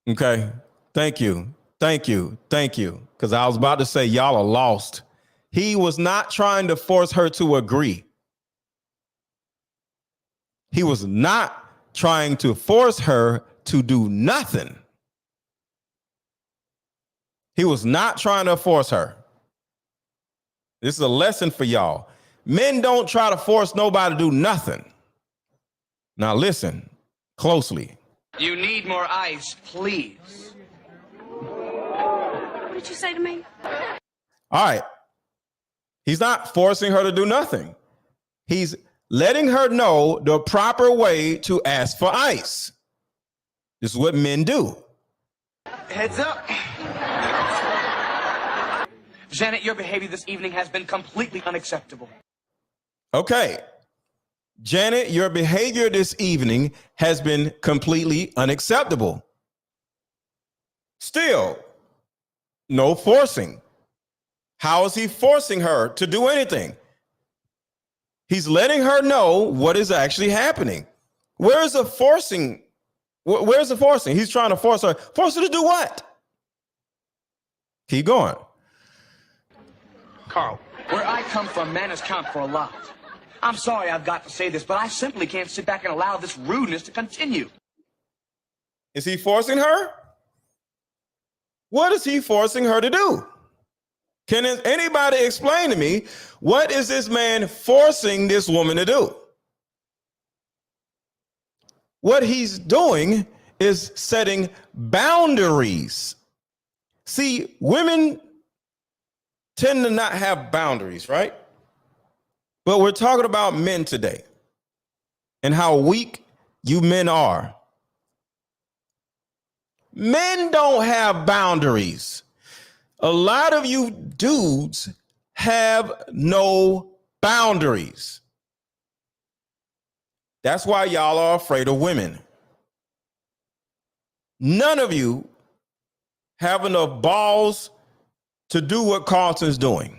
Okay, thank you. Because I was about to say, y'all are lost. He was not trying to force her to agree. He was not trying to force her to do nothing. He was not trying to force her. This is a lesson for y'all. Men don't try to force nobody to do nothing. Now listen closely. You need more ice, please. What did you say to me? All right. He's not forcing her to do nothing. He's letting her know the proper way to ask for ice. This is what men do. Heads up. Janet, your behavior this evening has been completely unacceptable. Okay. Janet, your behavior this evening has been completely unacceptable. Still, no forcing. How is he forcing her to do anything? He's letting her know what is actually happening. Where's the forcing? Where's the forcing? He's trying to force her. Force her to do what? Keep going. Carl, where I come from, manners count for a lot. I'm sorry I've got to say this, but I simply can't sit back and allow this rudeness to continue. Is he forcing her? What is he forcing her to do? Can anybody explain to me, what is this man forcing this woman to do? What he's doing is setting boundaries. See, women tend to not have boundaries, right? But we're talking about men today and how weak you men are. Men don't have boundaries. A lot of you dudes have no boundaries. That's why y'all are afraid of women. None of you have enough balls to do what Carlton's doing.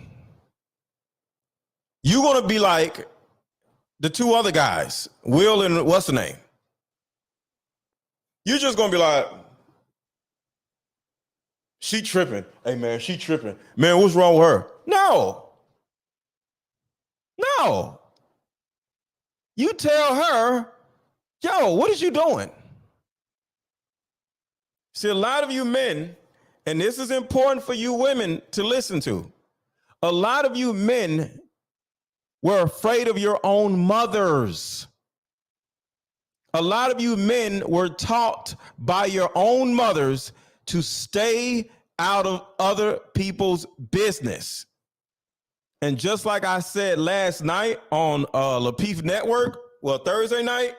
You're going to be like the two other guys, Will and what's the name? You're just going to be like, she tripping. Hey, man, she tripping. Man, what's wrong with her? No. You tell her, yo, what is you doing? See, a lot of you men, and this is important for you women to listen to. A lot of you men were afraid of your own mothers. A lot of you men were taught by your own mothers to stay out of other people's business. And just like I said last night on Lapeef Network, well, Thursday night,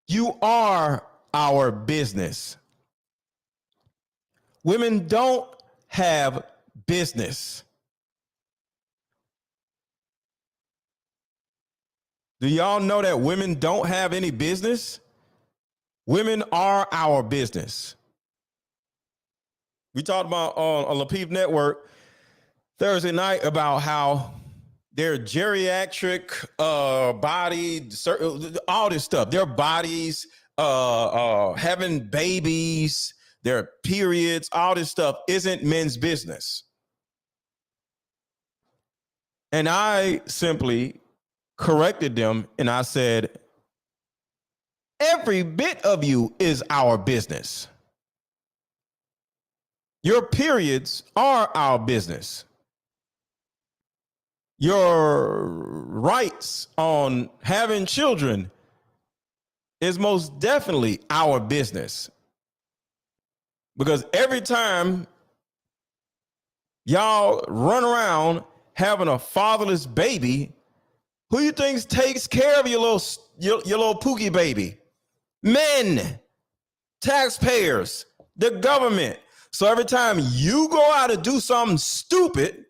you are our business. Women don't have business. Do y'all know that women don't have any business? Women are our business. We talked about on Lapeef Network Thursday night about how their geriatric body, all this stuff, their bodies, having babies, their periods, all this stuff isn't men's business. And I simply corrected them and I said, every bit of you is our business. Your periods are our business. Your rights on having children is most definitely our business. Because every time y'all run around having a fatherless baby, who you think takes care of your little pookie baby? Men, taxpayers, the government. So every time you go out and do something stupid,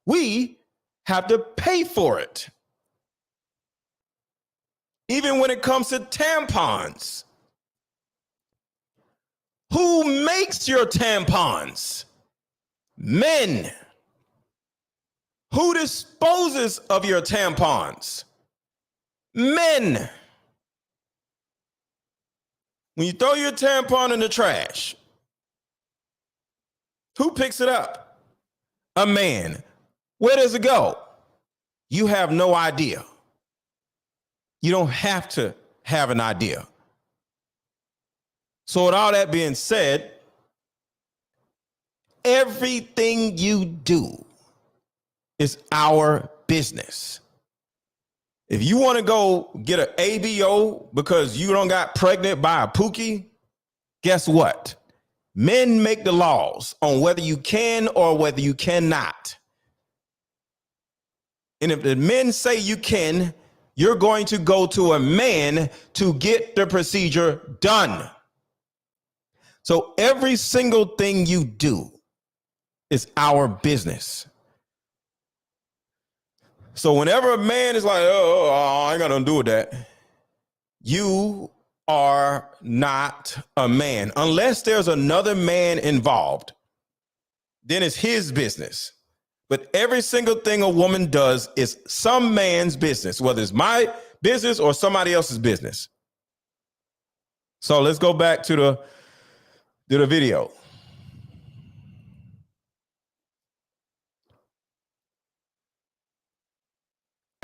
we have to pay for it. Even when it comes to tampons. Who makes your tampons? Men. Who disposes of your tampons? Men. When you throw your tampon in the trash, who picks it up? A man. Where does it go? You have no idea. You don't have to have an idea. So with all that being said, everything you do is our business. If you want to go get an ABO because you don't got pregnant by a pookie, guess what? Men make the laws on whether you can or whether you cannot. And if the men say you can, you're going to go to a man to get the procedure done. So every single thing you do is our business. So whenever a man is like, oh, I ain't got nothing to do with that, you are not a man. Unless there's another man involved, then it's his business. But every single thing a woman does is some man's business, whether it's my business or somebody else's business. So let's go back to the video.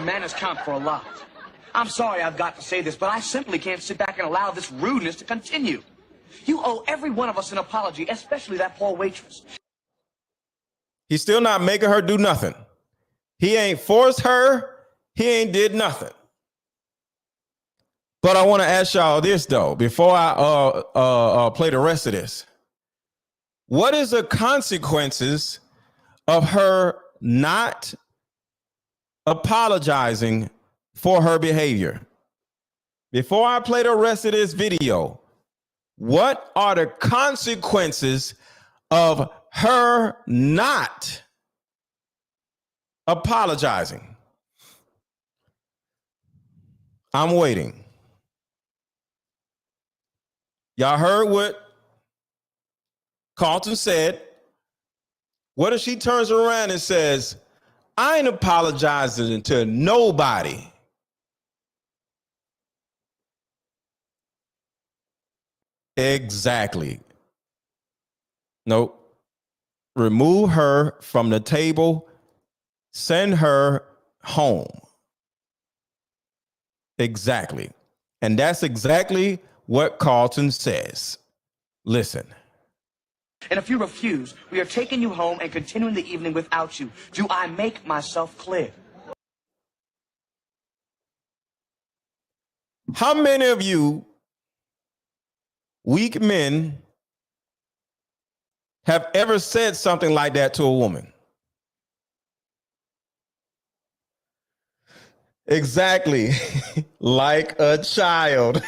Man has count for a lot. I'm sorry I've got to say this, but I simply can't sit back and allow this rudeness to continue. You owe every one of us an apology, especially that poor waitress. He's still not making her do nothing. He ain't forced her. He ain't did nothing. But I want to ask y'all this, though, before I play the rest of this. What is the consequences of her not apologizing for her behavior? Before I play the rest of this video, what are the consequences of her not apologizing? I'm waiting. Y'all heard what Carlton said. What if she turns around and says, I ain't apologizing to nobody? Exactly. Nope. Remove her from the table. Send her home. Exactly. And that's exactly what Carlton says. Listen. And if you refuse, we are taking you home and continuing the evening without you. Do I make myself clear? How many of you weak men have ever said something like that to a woman? Exactly. Like a child.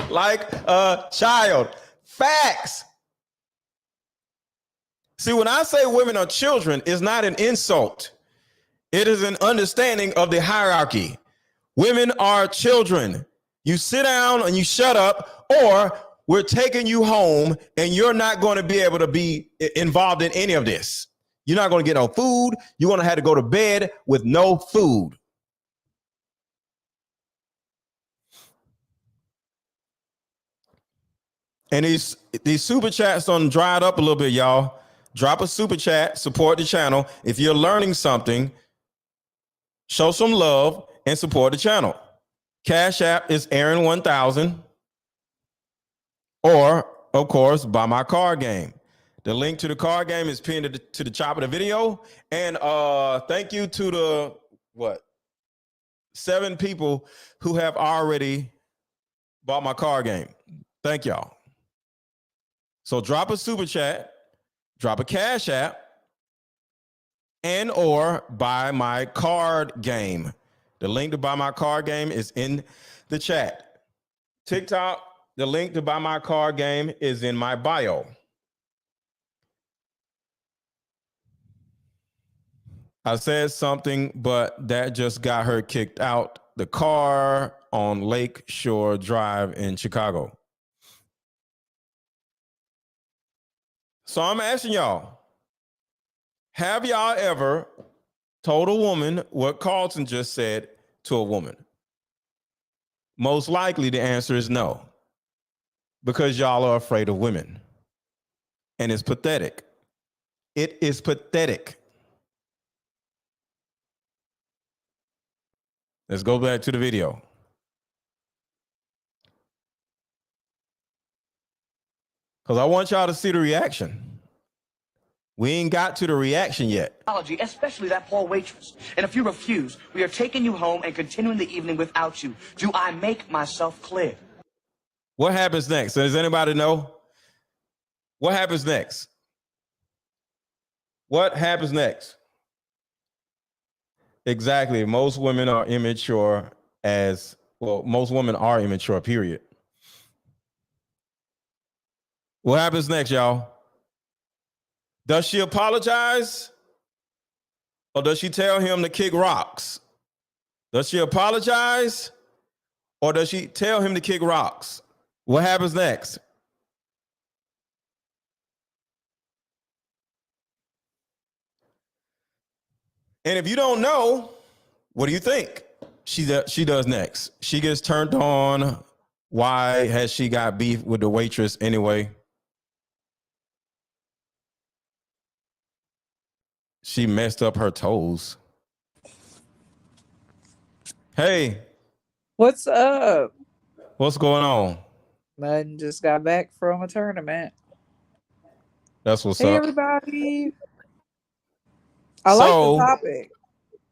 Like a child. Facts. See, when I say women are children, it's not an insult. It is an understanding of the hierarchy. Women are children. You sit down and you shut up, or we're taking you home and you're not going to be able to be involved in any of this. You're not going to get no food. You're going to have to go to bed with no food. And these super chats done dried up a little bit, y'all. Drop a super chat, support the channel. If you're learning something, show some love and support the channel. Cash App is Aaron1000. Or, of course, buy my card game. The link to the card game is pinned to the top of the video. And thank you to the 7 people who have already bought my card game. Thank y'all. So drop a super chat, drop a Cash App, and or buy my card game. The link to buy my card game is in the chat. TikTok, the link to buy my card game is in my bio. I said something, but that just got her kicked out the car on Lake Shore Drive in Chicago. So I'm asking y'all, have y'all ever told a woman what Carlton just said to a woman? Most likely the answer is no, because y'all are afraid of women. And it's pathetic. It is pathetic. Let's go back to the video. Because I want y'all to see the reaction. We ain't got to the reaction yet. Apology, especially that poor waitress. And if you refuse, we are taking you home and continuing the evening without you. Do I make myself clear? What happens next? Does anybody know? What happens next? What happens next? Exactly. Most women are immature most women are immature, period. What happens next, y'all? Does she apologize? Or does she tell him to kick rocks? Does she apologize? Or does she tell him to kick rocks? What happens next? And if you don't know, what do you think she does next? She gets turned on. Why has she got beef with the waitress anyway? She messed up her toes. Hey, What's up? what's going on? Nothing, just got back from a tournament. That's what's Hey, up. everybody. I like the topic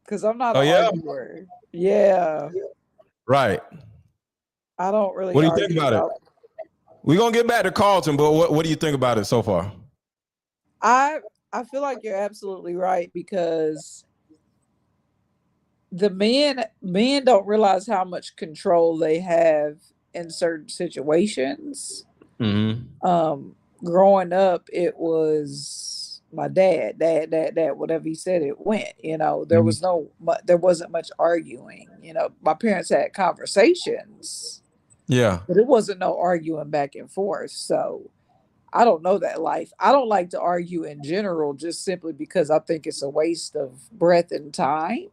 because I'm not an arguer. Yeah. Right. I don't really What do you argue think about it? We're going to get back to Carlton, but what do you think about it so far? I feel like you're absolutely right because the men don't realize how much control they have in certain situations. Mm-hmm. Growing up, it was my dad, whatever he said, it went. You know, there was there wasn't much arguing. You know, my parents had conversations. Yeah. But it wasn't no arguing back and forth. So I don't know that life. I don't like to argue in general, just simply because I think it's a waste of breath and time.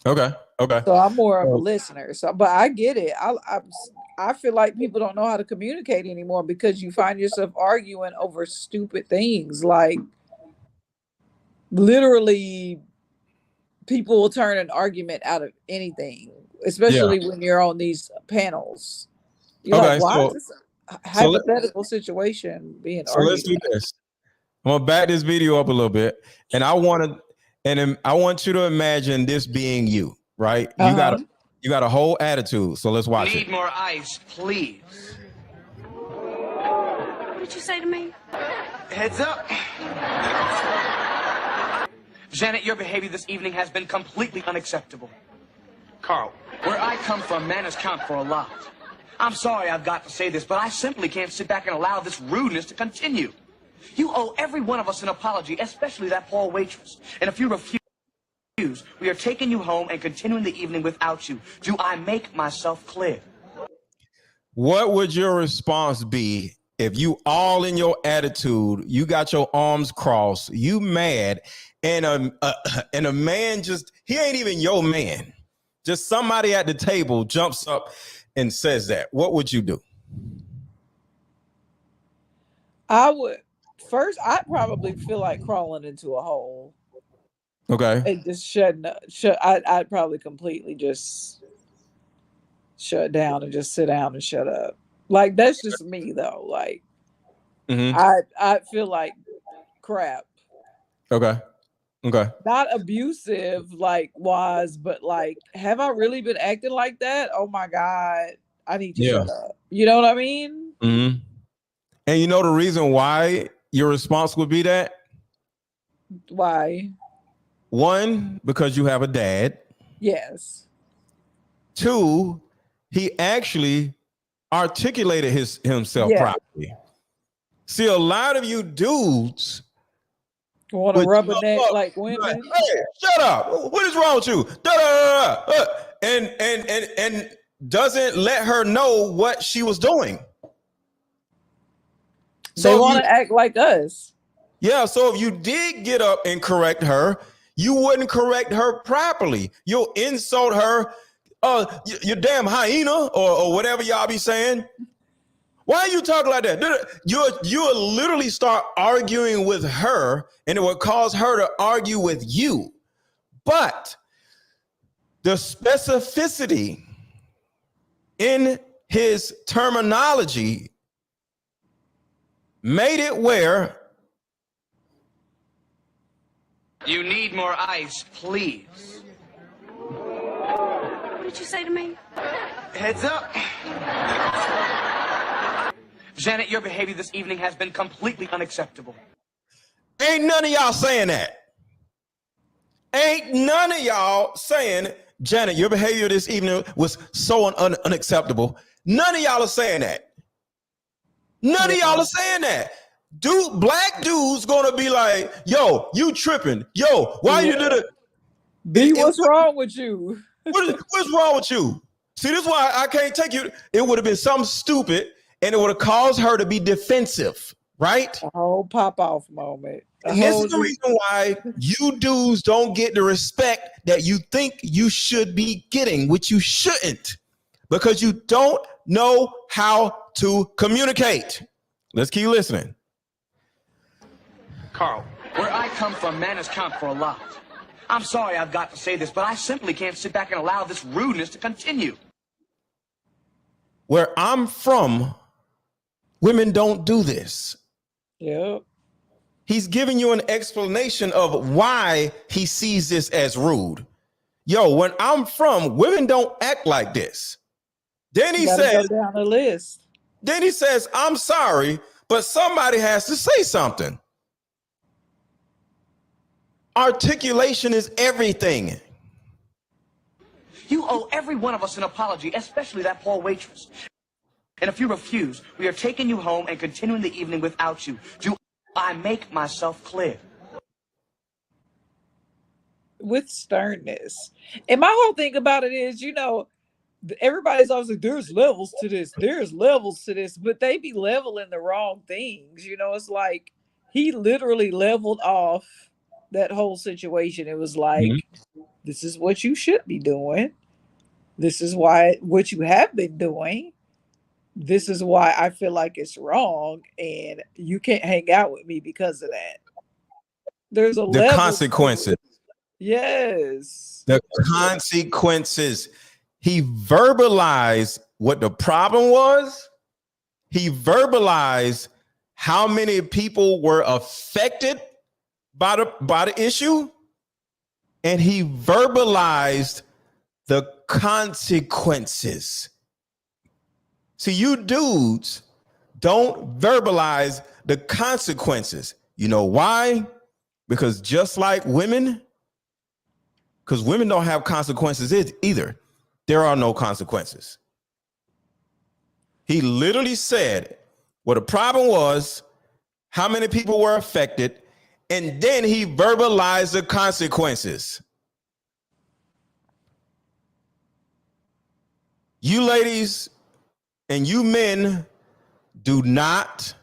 Okay. So I'm more of a listener. So, but I get it. I feel like people don't know how to communicate anymore because you find yourself arguing over stupid things. Like literally, people will turn an argument out of anything, especially when you're on these panels. You're like, why is this a hypothetical situation being argued? So let's do this. I'm gonna back this video up a little bit, and I want you to imagine this being you, right? You got a whole attitude. So let's watch it. Need more ice, please. What did you say to me? Heads up. Janet, your behavior this evening has been completely unacceptable. Carl, where I come from, manners count for a lot. I'm sorry I've got to say this, but I simply can't sit back and allow this rudeness to continue. You owe every one of us an apology, especially that poor waitress. And if you refuse, we are taking you home and continuing the evening without you. Do I make myself clear? What would your response be if you all in your attitude, you got your arms crossed, you mad, and a man he ain't even your man. Just somebody at the table jumps up and says that. What would you do? I would first. I'd probably feel like crawling into a hole. Okay. And just I'd probably completely just shut down and just sit down and shut up. Like that's just me though. Like I feel like crap. Okay. Not abusive like wise, but like, have I really been acting like that? Oh my God, I need to shut up. You know what I mean? Mm-hmm. And you know the reason why your response would be that? Why? One, because you have a dad. Yes. Two, he actually articulated himself properly. See, a lot of you dudes want to rubberneck like women. Like, hey, shut up! What is wrong with you? And doesn't let her know what she was doing. So they want to act like us. Yeah. So if you did get up and correct her, you wouldn't correct her properly. You'll insult her. You damn hyena or whatever y'all be saying. Why are you talking like that? You'll literally start arguing with her, and it will cause her to argue with you. But the specificity in his terminology made it where You need more ice, please. What did you say to me? Heads up. Janet, your behavior this evening has been completely unacceptable. Ain't none of y'all saying that. Ain't none of y'all saying, Janet, your behavior this evening was so unacceptable. None of y'all are saying that. None of y'all are saying that. Black dudes gonna be like, yo, you tripping. Yo, why you did it? B, what's wrong with you? What's wrong with you? See, this is why I can't take you. It would have been something stupid and it would have caused her to be defensive, right? A whole pop off moment. And this is the reason why you dudes don't get the respect that you think you should be getting, which you shouldn't, because you don't know how to communicate. Let's keep listening. Carl, where I come from, manners count for a lot. I'm sorry I've got to say this, but I simply can't sit back and allow this rudeness to continue. Where I'm from, women don't do this. Yep. He's giving you an explanation of why he sees this as rude. Yo, when I'm from, women don't act like this. Then he says, go down the list. Then he says, I'm sorry, but somebody has to say something. Articulation is everything. You owe every one of us an apology, especially that poor waitress. And if you refuse, we are taking you home and continuing the evening without you. Do I make myself clear? With sternness. And my whole thing about it is, everybody's always like, there's levels to this. There's levels to this. But they be leveling the wrong things. It's like he literally leveled off that whole situation. It was like, this is what you should be doing. This is what you have been doing. This is why I feel like it's wrong, and you can't hang out with me because of that. There's the consequences. Yes. The consequences. He verbalized what the problem was. He verbalized how many people were affected by the issue. And he verbalized the consequences. See, you dudes don't verbalize the consequences. You know why? Because just like women, because women don't have consequences either. There are no consequences. He literally said what the problem was, how many people were affected, and then he verbalized the consequences. You ladies and you men do not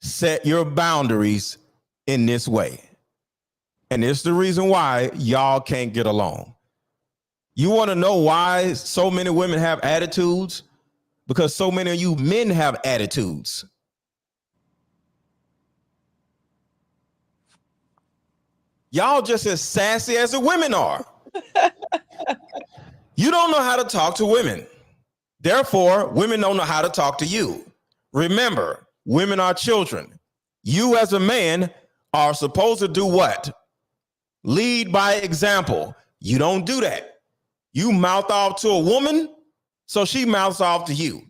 set your boundaries in this way. And it's the reason why y'all can't get along. You want to know why so many women have attitudes? Because so many of you men have attitudes. Y'all just as sassy as the women are. You don't know how to talk to women. Therefore, women don't know how to talk to you. Remember, women are children. You as a man are supposed to do what? Lead by example. You don't do that. You mouth off to a woman, so she mouths off to you.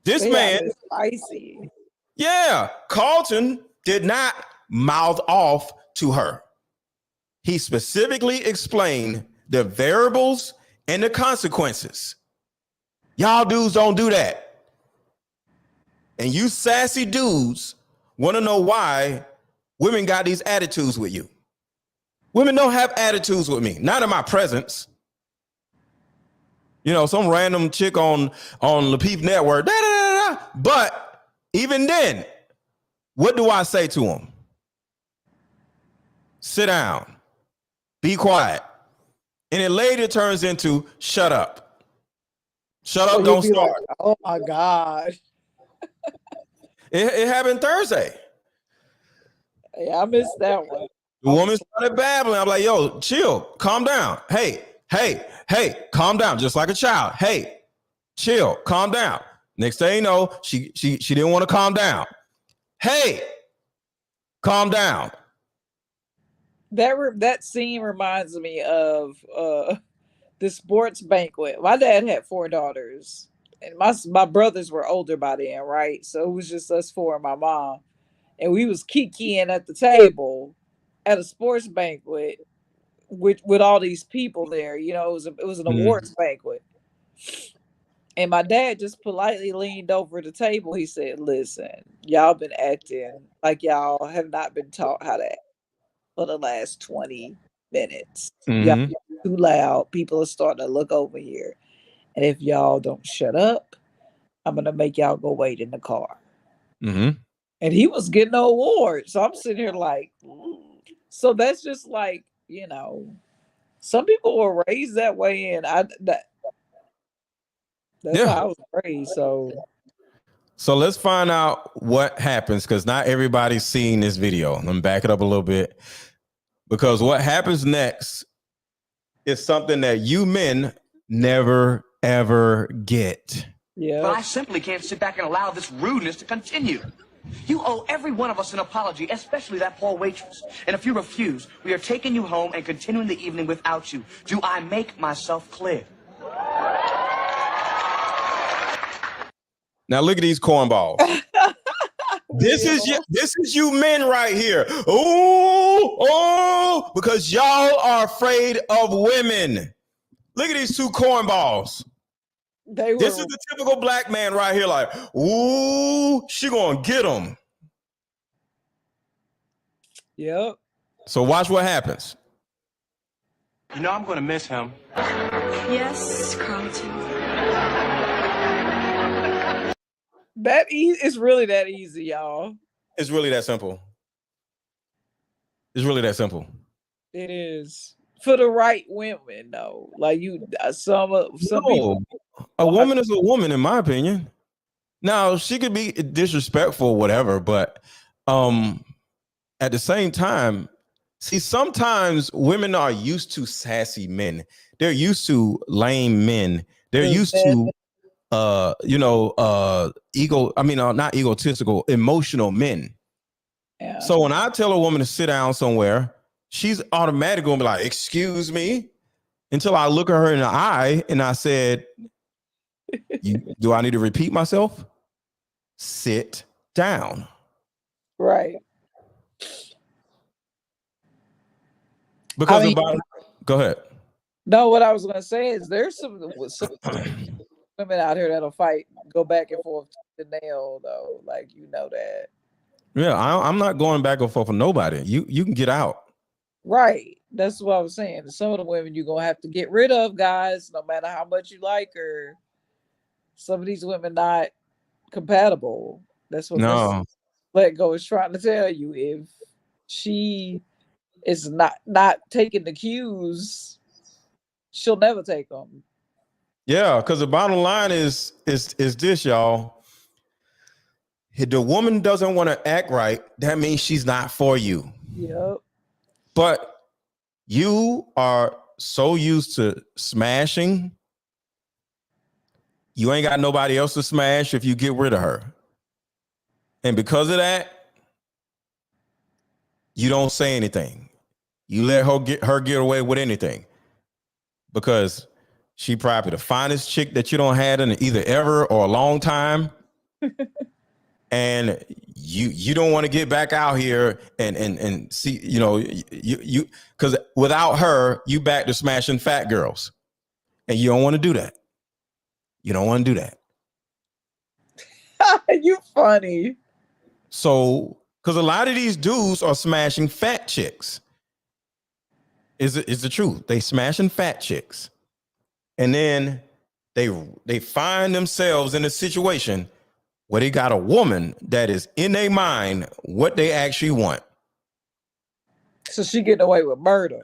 This man is spicy. Yeah, Carlton did not mouth off to her. He specifically explained the variables and the consequences. Y'all dudes don't do that. And you sassy dudes want to know why women got these attitudes with you. Women don't have attitudes with me, not in my presence. Some random chick on LaPeep Network. Da, da, da, da. But even then, what do I say to him? Sit down. Be quiet. And it later turns into shut up. Shut up, don't start. Like, oh my God. It happened Thursday. Yeah, I missed that one. The woman started babbling. I'm like, yo, chill, calm down. Hey, calm down, just like a child. Hey, chill, calm down. Next thing you know, she didn't want to calm down. Hey, calm down. That scene reminds me of the sports banquet. My dad had 4 daughters, and my brothers were older by then, right? So it was just us four and my mom, and we was kikiing at the table at a sports banquet with all these people there. You know, it was an awards banquet. And my dad just politely leaned over the table. He said, "Listen, y'all been acting like y'all have not been taught how to act for the last 20 minutes. Y'all too loud. People are starting to look over here. And if y'all don't shut up, I'm going to make y'all go wait in the car." And he was getting an award. So I'm sitting here like, so that's just like, you know, some people were raised that way. And that's how I was raised. So let's find out what happens, because not everybody's seen this video. Let me back it up a little bit, because what happens next is something that you men never, ever get. Yeah. But I simply can't sit back and allow this rudeness to continue. You owe every one of us an apology, especially that poor waitress. And if you refuse, we are taking you home and continuing the evening without you. Do I make myself clear? Now look at these cornballs. This is you men right here. Oh, because y'all are afraid of women. Look at these two cornballs. This is the typical black man right here, like, ooh, she gonna get him. Yep. So watch what happens. You know I'm gonna miss him. Yes, Carlton. It's really that easy, y'all. It's really that simple. It's really that simple. It is. For the right women, though. Like some people. A woman is a woman, in my opinion. Now, she could be disrespectful, whatever, but at the same time, see, sometimes women are used to sassy men. They're used to lame men. They're used to not egotistical, emotional men. Yeah. So when I tell a woman to sit down somewhere, she's automatically gonna be like, "Excuse me," until I look at her in the eye and I said, "Do I need to repeat myself? Sit down." Right. Because go ahead. No, what I was gonna say is there's some women out here that'll fight, go back and forth to the nail, though. Like, you know that. Yeah, I'm not going back and forth for nobody. You can get out. Right. That's what I was saying. Some of the women you're gonna have to get rid of, guys, no matter how much you like her. Some of these women not compatible. That's what MrLetGo is trying to tell you. If she is not taking the cues, she'll never take them. Yeah, because the bottom line is this, y'all. If the woman doesn't want to act right, that means she's not for you. Yep. But you are so used to smashing, you ain't got nobody else to smash if you get rid of her. And because of that, you don't say anything. You let her get away with anything, because she probably the finest chick that you don't had in either ever or a long time. And you don't want to get back out here and see, you because without her, you back to smashing fat girls. And you don't want to do that. You don't want to do that. You funny. So, because a lot of these dudes are smashing fat chicks. Is the truth. They smashing fat chicks. And then they find themselves in a situation where they got a woman that is in their mind what they actually want. So she getting away with murder.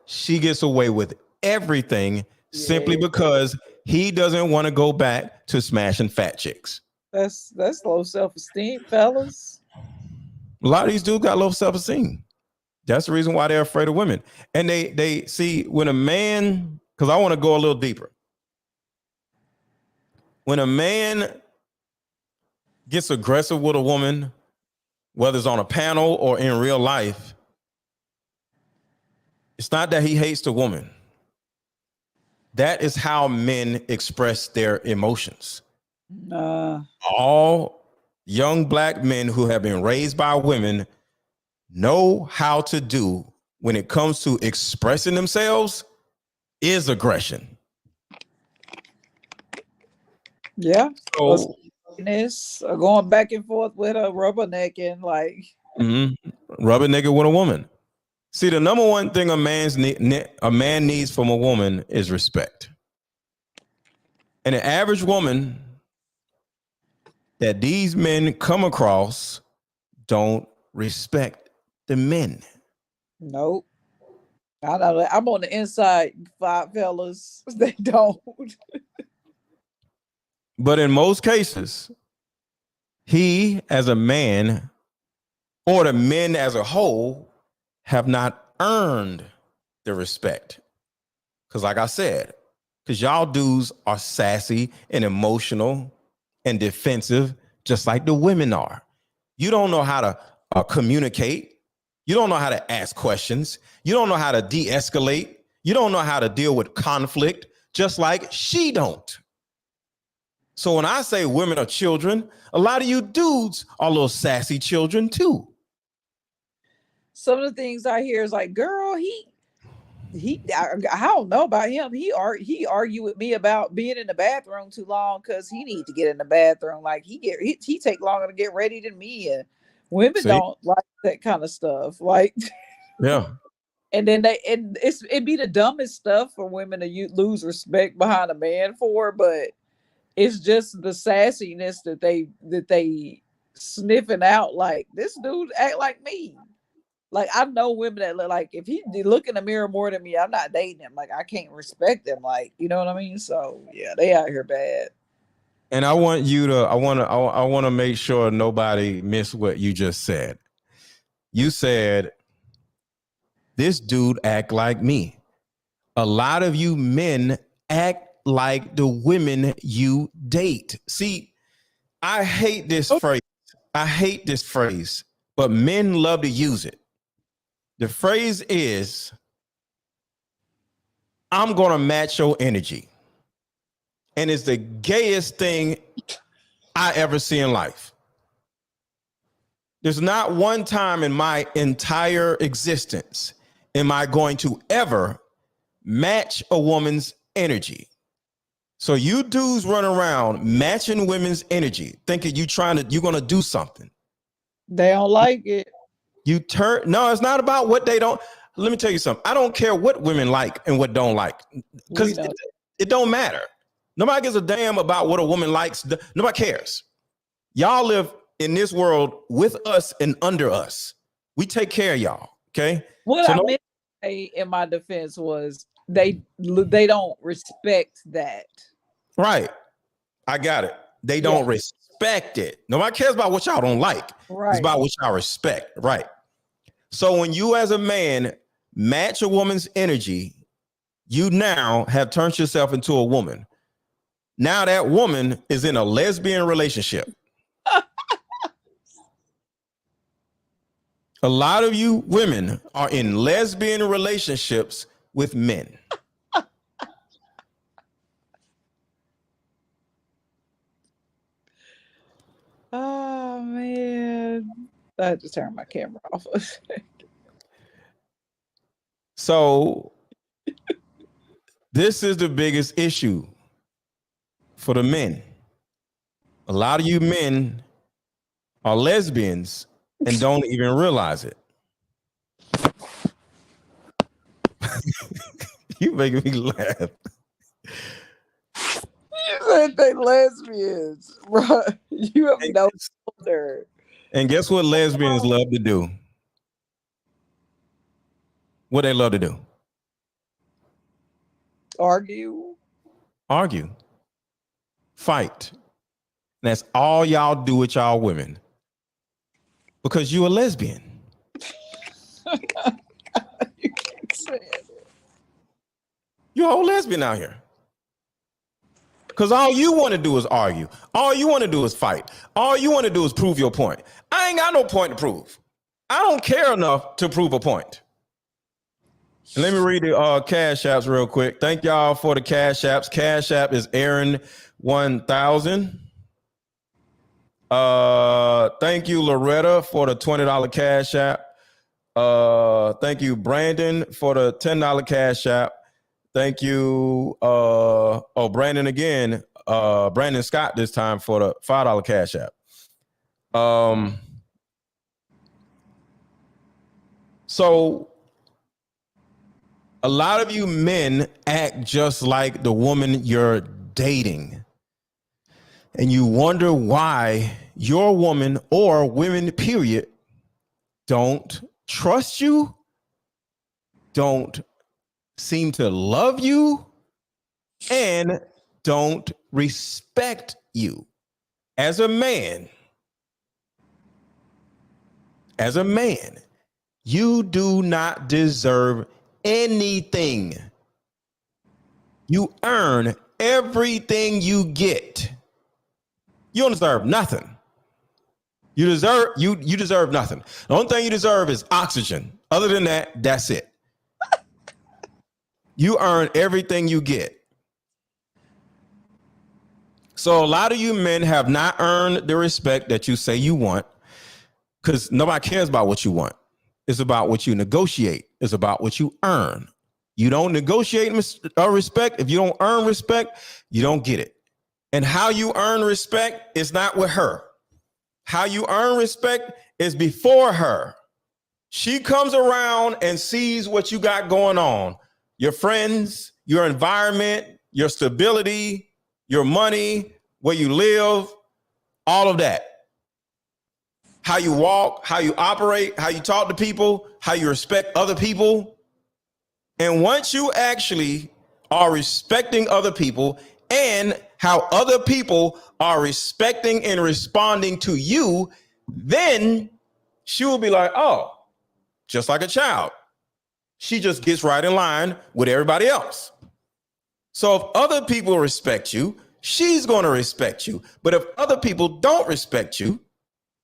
She gets away with everything simply because he doesn't want to go back to smashing fat chicks. That's low self-esteem, fellas. A lot of these dudes got low self-esteem. That's the reason why they're afraid of women. And they see when a man, because I want to go a little deeper. When a man gets aggressive with a woman, whether it's on a panel or in real life, It's not that he hates the woman. That is how men express their emotions. All young black men who have been raised by women know how to do when it comes to expressing themselves is aggression. Yeah. So, Going back and forth with a rubbernecking, like rubbernecking with a woman. See, the number one thing a man needs from a woman is respect. And the average woman that these men come across don't respect the men. Nope. I know. I'm on the inside, five fellas. They don't. But in most cases, he as a man or the men as a whole have not earned the respect. Because like I said, because y'all dudes are sassy and emotional and defensive, just like the women are. You don't know how to communicate. You don't know how to ask questions. You don't know how to de-escalate. You don't know how to deal with conflict, just like she don't. So when I say women are children, a lot of you dudes are little sassy children too. Some of the things I hear is like, girl, I don't know about him. He argued with me about being in the bathroom too long because he need to get in the bathroom. Like he take longer to get ready than me, and women don't like that kind of stuff. Like, yeah. And then it'd be the dumbest stuff for women to lose respect behind a man for, but it's just the sassiness that they sniffing out. Like, this dude act like me. Like, I know women that look like, if he look in the mirror more than me, I'm not dating him. Like, I can't respect them. Like, you know what I mean? So yeah, they out here bad. And I want to make sure nobody missed what you just said. You said, this dude act like me. A lot of you men act like the women you date. See, I hate this phrase. I hate this phrase, but men love to use it. The phrase is, I'm going to match your energy. And it's the gayest thing I ever see in life. There's not one time in my entire existence am I going to ever match a woman's energy. So you dudes run around matching women's energy, thinking you're going to do something. They don't like it. No, it's not about what they don't. Let me tell you something. I don't care what women like and what don't like, because it don't matter. Nobody gives a damn about what a woman likes. Nobody cares. Y'all live in this world with us and under us. We take care of y'all. Okay. What I meant to say in my defense was they don't respect that. Right. I got it. They don't respect it. Nobody cares about what y'all don't like. Right. It's about what y'all respect. Right. So when you as a man match a woman's energy, you now have turned yourself into a woman. Now that woman is in a lesbian relationship. A lot of you women are in lesbian relationships with men. Oh man, I had to turn my camera off. So this is the biggest issue for the men. A lot of you men are lesbians and don't even realize it. You making me laugh. You said they lesbians, bro. You have no filter. And guess what lesbians love to do? What they love to do? Argue. Fight. And that's all y'all do with y'all women. Because you a lesbian. You can't say it. You're a whole lesbian out here. Because all you want to do is argue. All you want to do is fight. All you want to do is prove your point. I ain't got no point to prove. I don't care enough to prove a point. And let me read the Cash Apps real quick. Thank y'all for the Cash Apps. Cash App is Aaron 1000. Thank you, Loretta, for the $20 Cash App. Thank you, Brandon, for the $10 Cash App. Thank you, Brandon again, Brandon Scott this time for the $5 Cash App. So a lot of you men act just like the woman you're dating. And you wonder why your woman or women, period, don't trust you, don't seem to love you, and don't respect you. As a man, you do not deserve anything. You earn everything you get. You don't deserve nothing. You deserve nothing. The only thing you deserve is oxygen. Other than that, that's it. You earn everything you get. So a lot of you men have not earned the respect that you say you want, because nobody cares about what you want. It's about what you negotiate. It's about what you earn. You don't negotiate respect. If you don't earn respect, you don't get it. And how you earn respect is not with her. How you earn respect is before her. She comes around and sees what you got going on. Your friends, your environment, your stability, your money, where you live, all of that. How you walk, how you operate, how you talk to people, how you respect other people. And once you actually are respecting other people and how other people are respecting and responding to you, then she will be like, oh, just like a child. She just gets right in line with everybody else. So if other people respect you, she's going to respect you. But if other people don't respect you,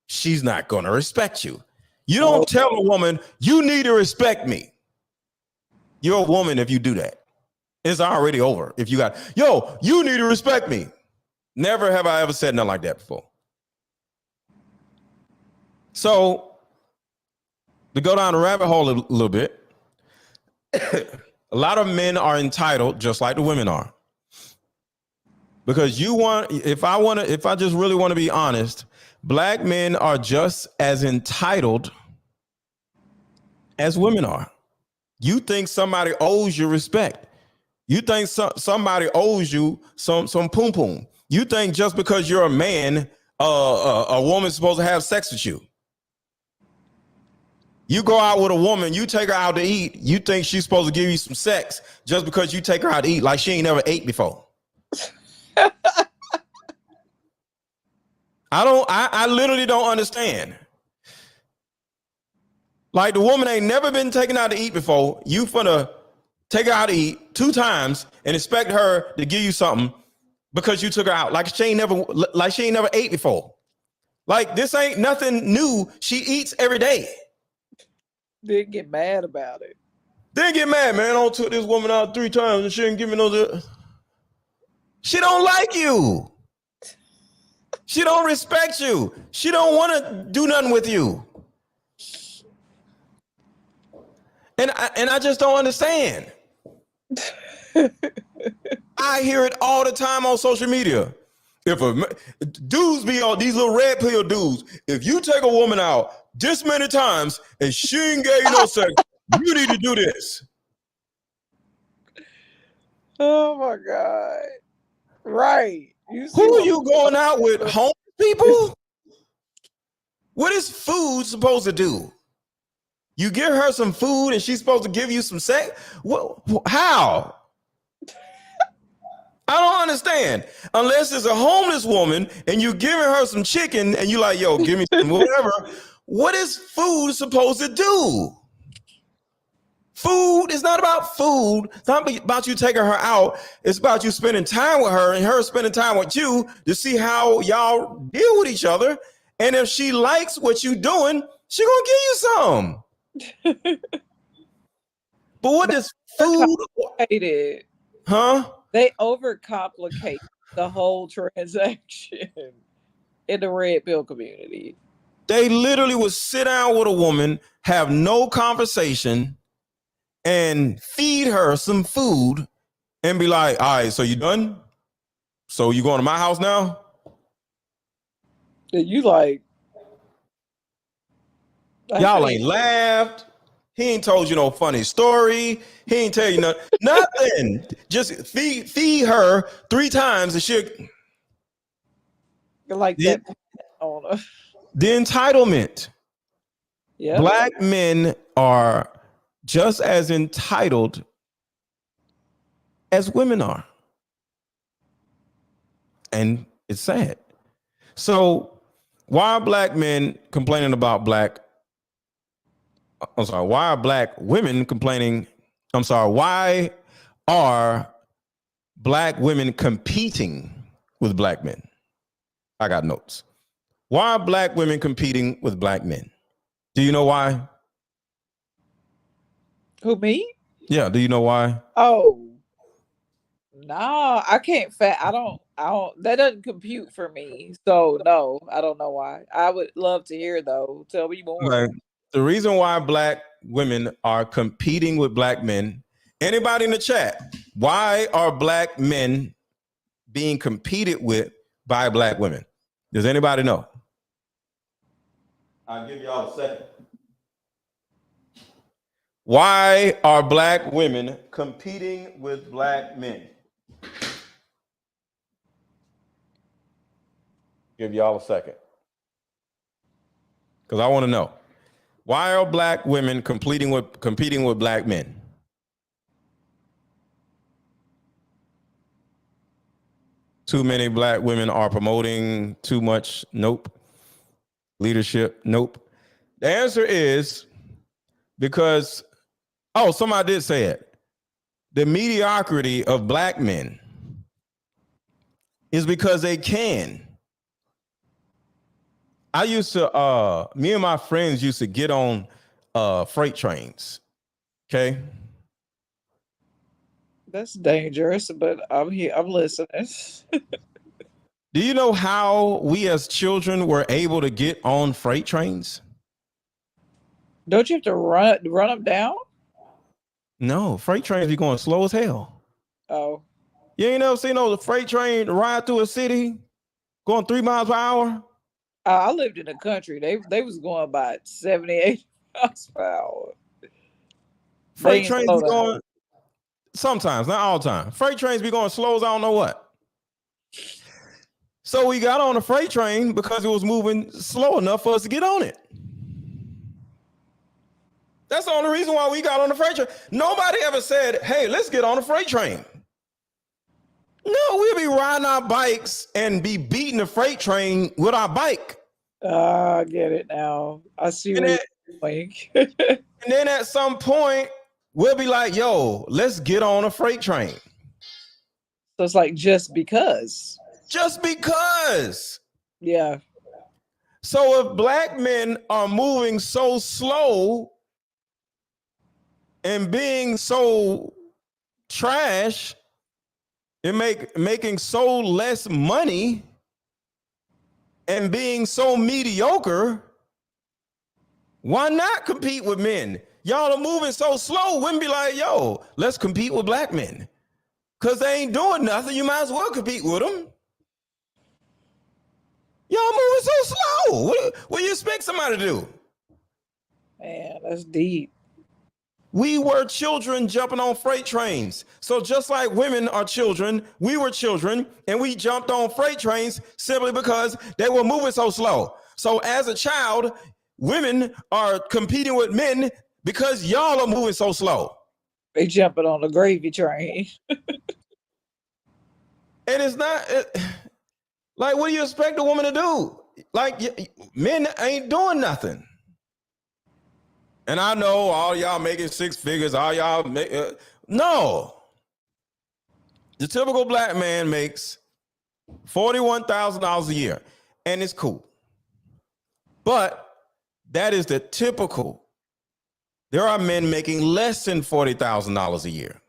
she's not going to respect you. You don't tell a woman, you need to respect me. You're a woman if you do that. It's already over. If you got, yo, you need to respect me. Never have I ever said nothing like that before. So to go down the rabbit hole a little bit, a lot of men are entitled just like the women are. Because if I just really want to be honest, black men are just as entitled as women are. You think somebody owes you respect. You think somebody owes you some poom poom. You think just because you're a man, a woman's supposed to have sex with you. You go out with a woman, you take her out to eat, you think she's supposed to give you some sex just because you take her out to eat like she ain't never ate before. I literally don't understand. Like the woman ain't never been taken out to eat before. You finna take her out to eat 2 times and expect her to give you something because you took her out like she ain't never ate before. Like this ain't nothing new. She eats every day. Didn't get mad about it. Didn't get mad, man. I took this woman out 3 times and she didn't give me no. She don't like you. She don't respect you. She don't want to do nothing with you. And I just don't understand. I hear it all the time on social media. If dudes be on these little red pill dudes, if you take a woman out this many times and she ain't gave you no sex, you need to do this. Oh my God. Right. Who are you going out with? Homeless people? What is food supposed to do? You give her some food and she's supposed to give you some sex? How? I don't understand. Unless it's a homeless woman and you're giving her some chicken and you like, yo, give me some whatever. What is food supposed to do? Food is not about food. It's not about you taking her out. It's about you spending time with her and her spending time with you to see how y'all deal with each other. And if she likes what you're doing, she gonna give you some. But what does food? Huh? They overcomplicate the whole transaction in the red pill community. They literally would sit down with a woman, have no conversation, and feed her some food and be like, all right, so you done? So you going to my house now? And you like, y'all ain't laughed. He ain't told you no funny story. He ain't tell you nothing. Just feed her 3 times and shit. Like that. The entitlement. Yeah. Black men are just as entitled as women are. And it's sad. So why are black men complaining about why are black women complaining? Why are black women competing with black men? I got notes. Why are black women competing with black men? Do you know why? Who, me? Yeah, do you know why? Oh, no, I can't. I don't. That doesn't compute for me. So no, I don't know why. I would love to hear though. Tell me more. Like, the reason why black women are competing with black men. Anybody in the chat? Why are black men being competed with by black women? Does anybody know? I'll give y'all a second. Why are black women competing with black men? Give y'all a second. Because I want to know. Why are black women competing with black men? Too many black women are promoting too much. Nope. Leadership. Nope. The answer is because, somebody did say it. The mediocrity of black men is because they can. I used to, me and my friends used to get on freight trains. Okay. That's dangerous, but I'm here. I'm listening. Do you know how we as children were able to get on freight trains? Don't you have to run them down? No, freight trains be going slow as hell. Oh. You ain't never seen the freight train ride through a city going 3 miles per hour? I lived in the country. They was going about 78 miles per hour. Freight trains be going sometimes, not all the time. Freight trains be going slow as I don't know what. So we got on a freight train because it was moving slow enough for us to get on it. That's the only reason why we got on the freight train. Nobody ever said, hey, let's get on a freight train. No, we'll be riding our bikes and be beating the freight train with our bike. I get it now. I see what you're doing. And then at some point, we'll be like, yo, let's get on a freight train. So it's like just because. Just because. Yeah. So if black men are moving so slow and being so trash and making so less money and being so mediocre, why not compete with men? Y'all are moving so slow. Women be like, yo, let's compete with black men. Because they ain't doing nothing. You might as well compete with them. Y'all moving so slow. What do you expect somebody to do? Man, that's deep. We were children jumping on freight trains. So just like women are children, we were children, and we jumped on freight trains simply because they were moving so slow. So as a child, women are competing with men because y'all are moving so slow. They jumping on the gravy train. And it's not like, what do you expect a woman to do? Like, men ain't doing nothing. And I know all y'all making 6 figures, all y'all make, no. The typical black man makes $41,000 a year, and it's cool. But that is the typical. there are men making less than $40,000 a year.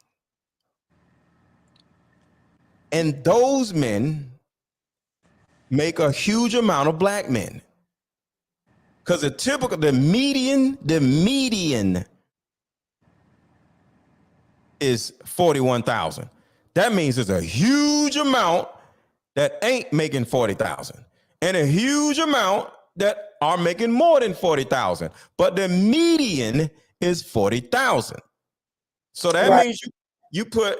And those men make a huge amount of black men. Because the median is 41,000. That means there's a huge amount that ain't making 40,000 and a huge amount that are making more than 40,000. But the median is 40,000. So that means you put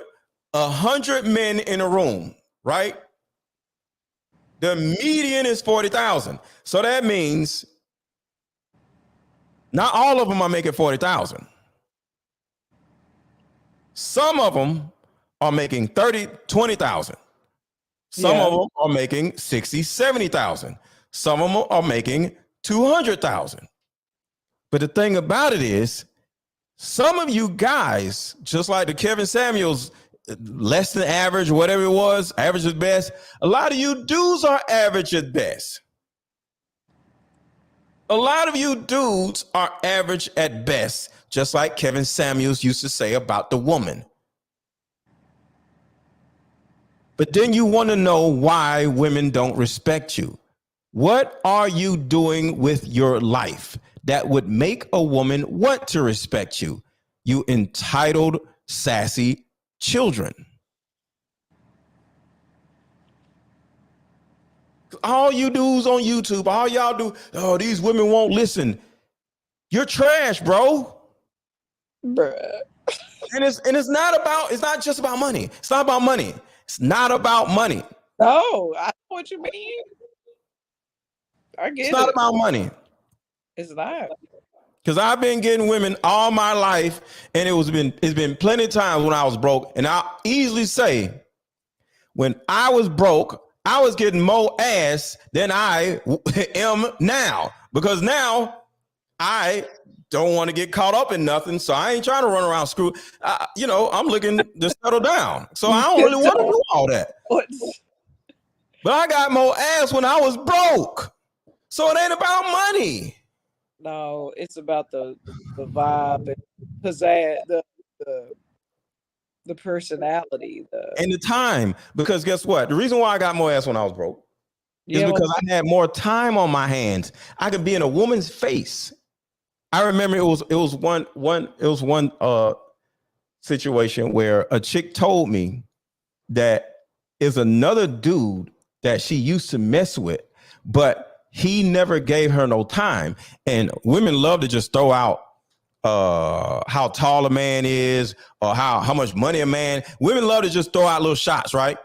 100 men in a room, right? The median is 40,000. So that means not all of them are making 40,000. Some of them are making 20,000. Some of them are making 60, 70,000. Some of them are making 200,000. But the thing about it is, some of you guys, just like the Kevin Samuels, less than average, whatever it was, average at best, a lot of you dudes are average at best. A lot of you dudes are average at best, just like Kevin Samuels used to say about the woman. But then you want to know why women don't respect you. What are you doing with your life that would make a woman want to respect you? You entitled, sassy children. All you dudes on YouTube, all y'all do, oh, these women won't listen. You're trash, bro. Bruh. And it's not just about money. It's not about money. It's not about money. No, I know what you mean. I get it. It's not about money. It's not. Because I've been getting women all my life, and it's been plenty of times when I was broke, and I'll easily say, when I was broke, I was getting more ass than I am now, because now I don't want to get caught up in nothing, so I ain't trying to run around screw. I'm looking to settle down, so I don't really want to do all that. But I got more ass when I was broke, so it ain't about money. No, it's about the vibe and pizzazz, the personality, and the time. Because guess what? The reason why I got more ass when I was broke is because I had more time on my hands. I could be in a woman's face. I remember it was one situation where a chick told me that is another dude that she used to mess with, but he never gave her no time. And women love to just throw out how tall a man is or how much money a man. Women love to just throw out little shots, right?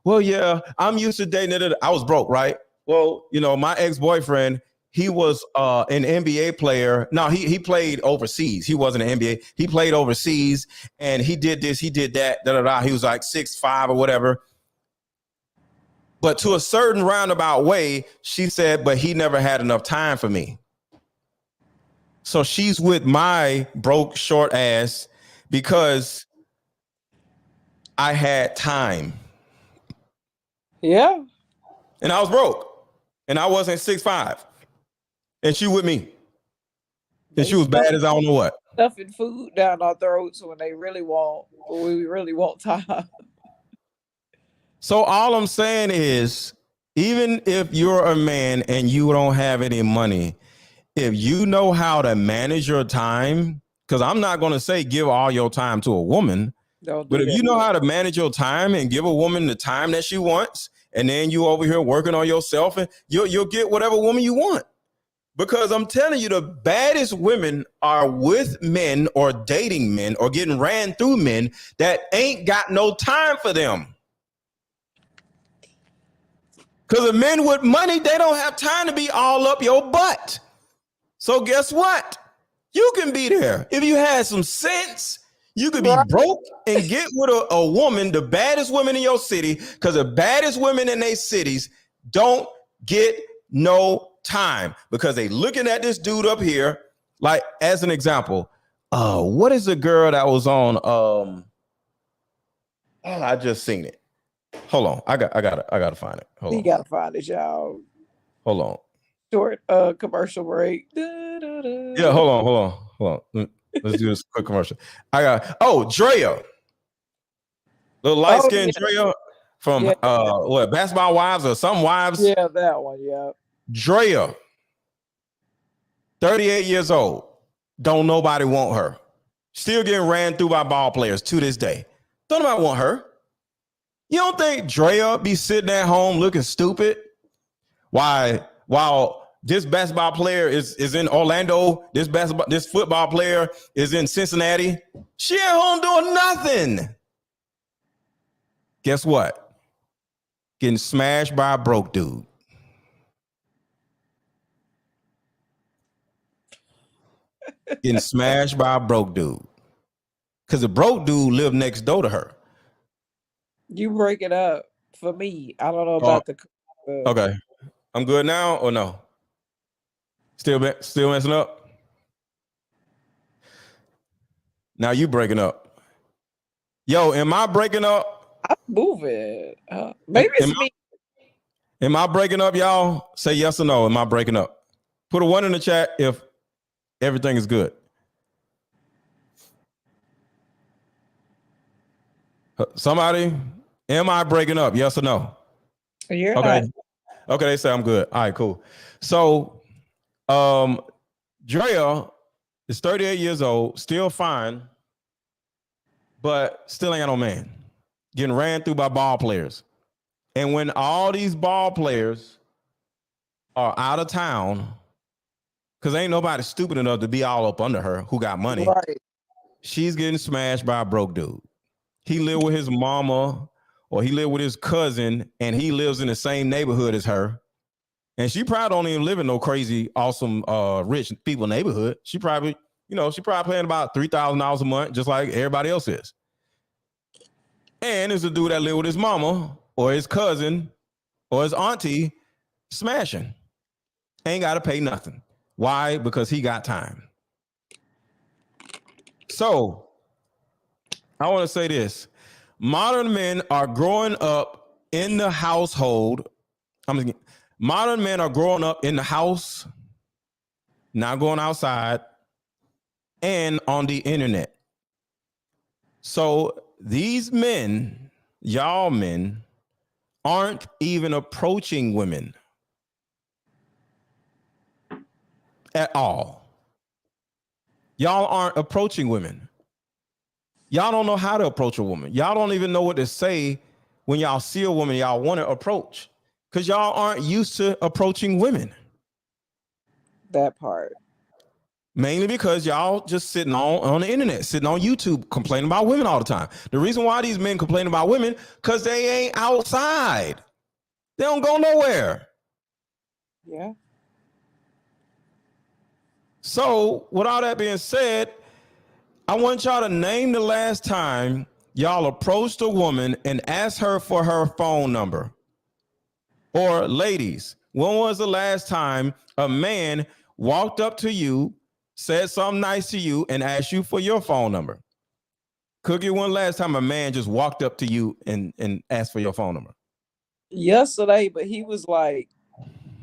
Well, yeah, I'm used to dating. I was broke, right? Well, my ex-boyfriend, he was an NBA player. No, he played overseas. He wasn't an NBA. He played overseas, and he did this, he did that, He was like 6'5" or whatever. But to a certain roundabout way, she said, but he never had enough time for me. So she's with my broke short ass because I had time. Yeah. And I was broke. And I wasn't 6'5". And she with me. And she was bad as I don't know what. Stuffing food down our throats when we really want time. So all I'm saying is, even if you're a man and you don't have any money, if you know how to manage your time, because I'm not going to say give all your time to a woman, but if you know how to manage your time and give a woman the time that she wants, and then you over here working on yourself, and you'll get whatever woman you want. Because I'm telling you, the baddest women are with men or dating men or getting ran through men that ain't got no time for them. Because the men with money, they don't have time to be all up your butt. So guess what? You can be there. If you had some sense, you could be broke and get with a woman, the baddest women in your city, because the baddest women in their cities don't get no time because they looking at this dude up here. Like, as an example, what is the girl that was on? I just seen it. Hold on, I gotta find it. Hold on. You gotta find it, y'all. Hold on. Short commercial break. Yeah, hold on. Let's do this quick commercial. I got Drea, little light skinned Drea from what, Basketball Wives or Some Wives? Yeah, that one. Yeah. Drea, 38 years old. Don't nobody want her. Still getting ran through by ball players to this day. Don't nobody want her. You don't think Drea be sitting at home looking stupid? Why? While this basketball player is in Orlando, this football player is in Cincinnati. She at home doing nothing. Guess what? Getting smashed by a broke dude. Getting smashed by a broke dude. Because the broke dude lived next door to her. You break it up for me. I don't know about the. Okay. I'm good now or no? Still messing up? Now you breaking up. Yo, am I breaking up? I'm moving. Maybe it's me. Am I breaking up, y'all? Say yes or no. Am I breaking up? Put a 1 in the chat if everything is good. Somebody, am I breaking up? Yes or no? You're okay. Not. Okay, they say I'm good. All right, cool. So, Drea is 38 years old, still fine, but still ain't got no man. Getting ran through by ball players. And when all these ball players are out of town, because ain't nobody stupid enough to be all up under her who got money, right. She's getting smashed by a broke dude. He lived with his mama or he lived with his cousin and he lives in the same neighborhood as her. And she probably don't even live in no crazy, awesome, rich people neighborhood. She probably paying about $3,000 a month, just like everybody else is. And it's a dude that live with his mama or his cousin or his auntie smashing. Ain't got to pay nothing. Why? Because he got time. So I want to say this. Modern men are growing up in the household. Modern men are growing up in the house, not going outside, and on the internet. So these men, y'all men, aren't even approaching women at all. Y'all aren't approaching women. Y'all don't know how to approach a woman. Y'all don't even know what to say when y'all see a woman y'all want to approach, because y'all aren't used to approaching women. That part. Mainly because y'all just sitting on the internet, sitting on YouTube, complaining about women all the time. The reason why these men complain about women, because they ain't outside. They don't go nowhere. Yeah. So with all that being said, I want y'all to name the last time y'all approached a woman and asked her for her phone number. Or ladies, when was the last time a man walked up to you, said something nice to you, and asked you for your phone number? Cookie, when last time a man just walked up to you and asked for your phone number? Yesterday, but he was like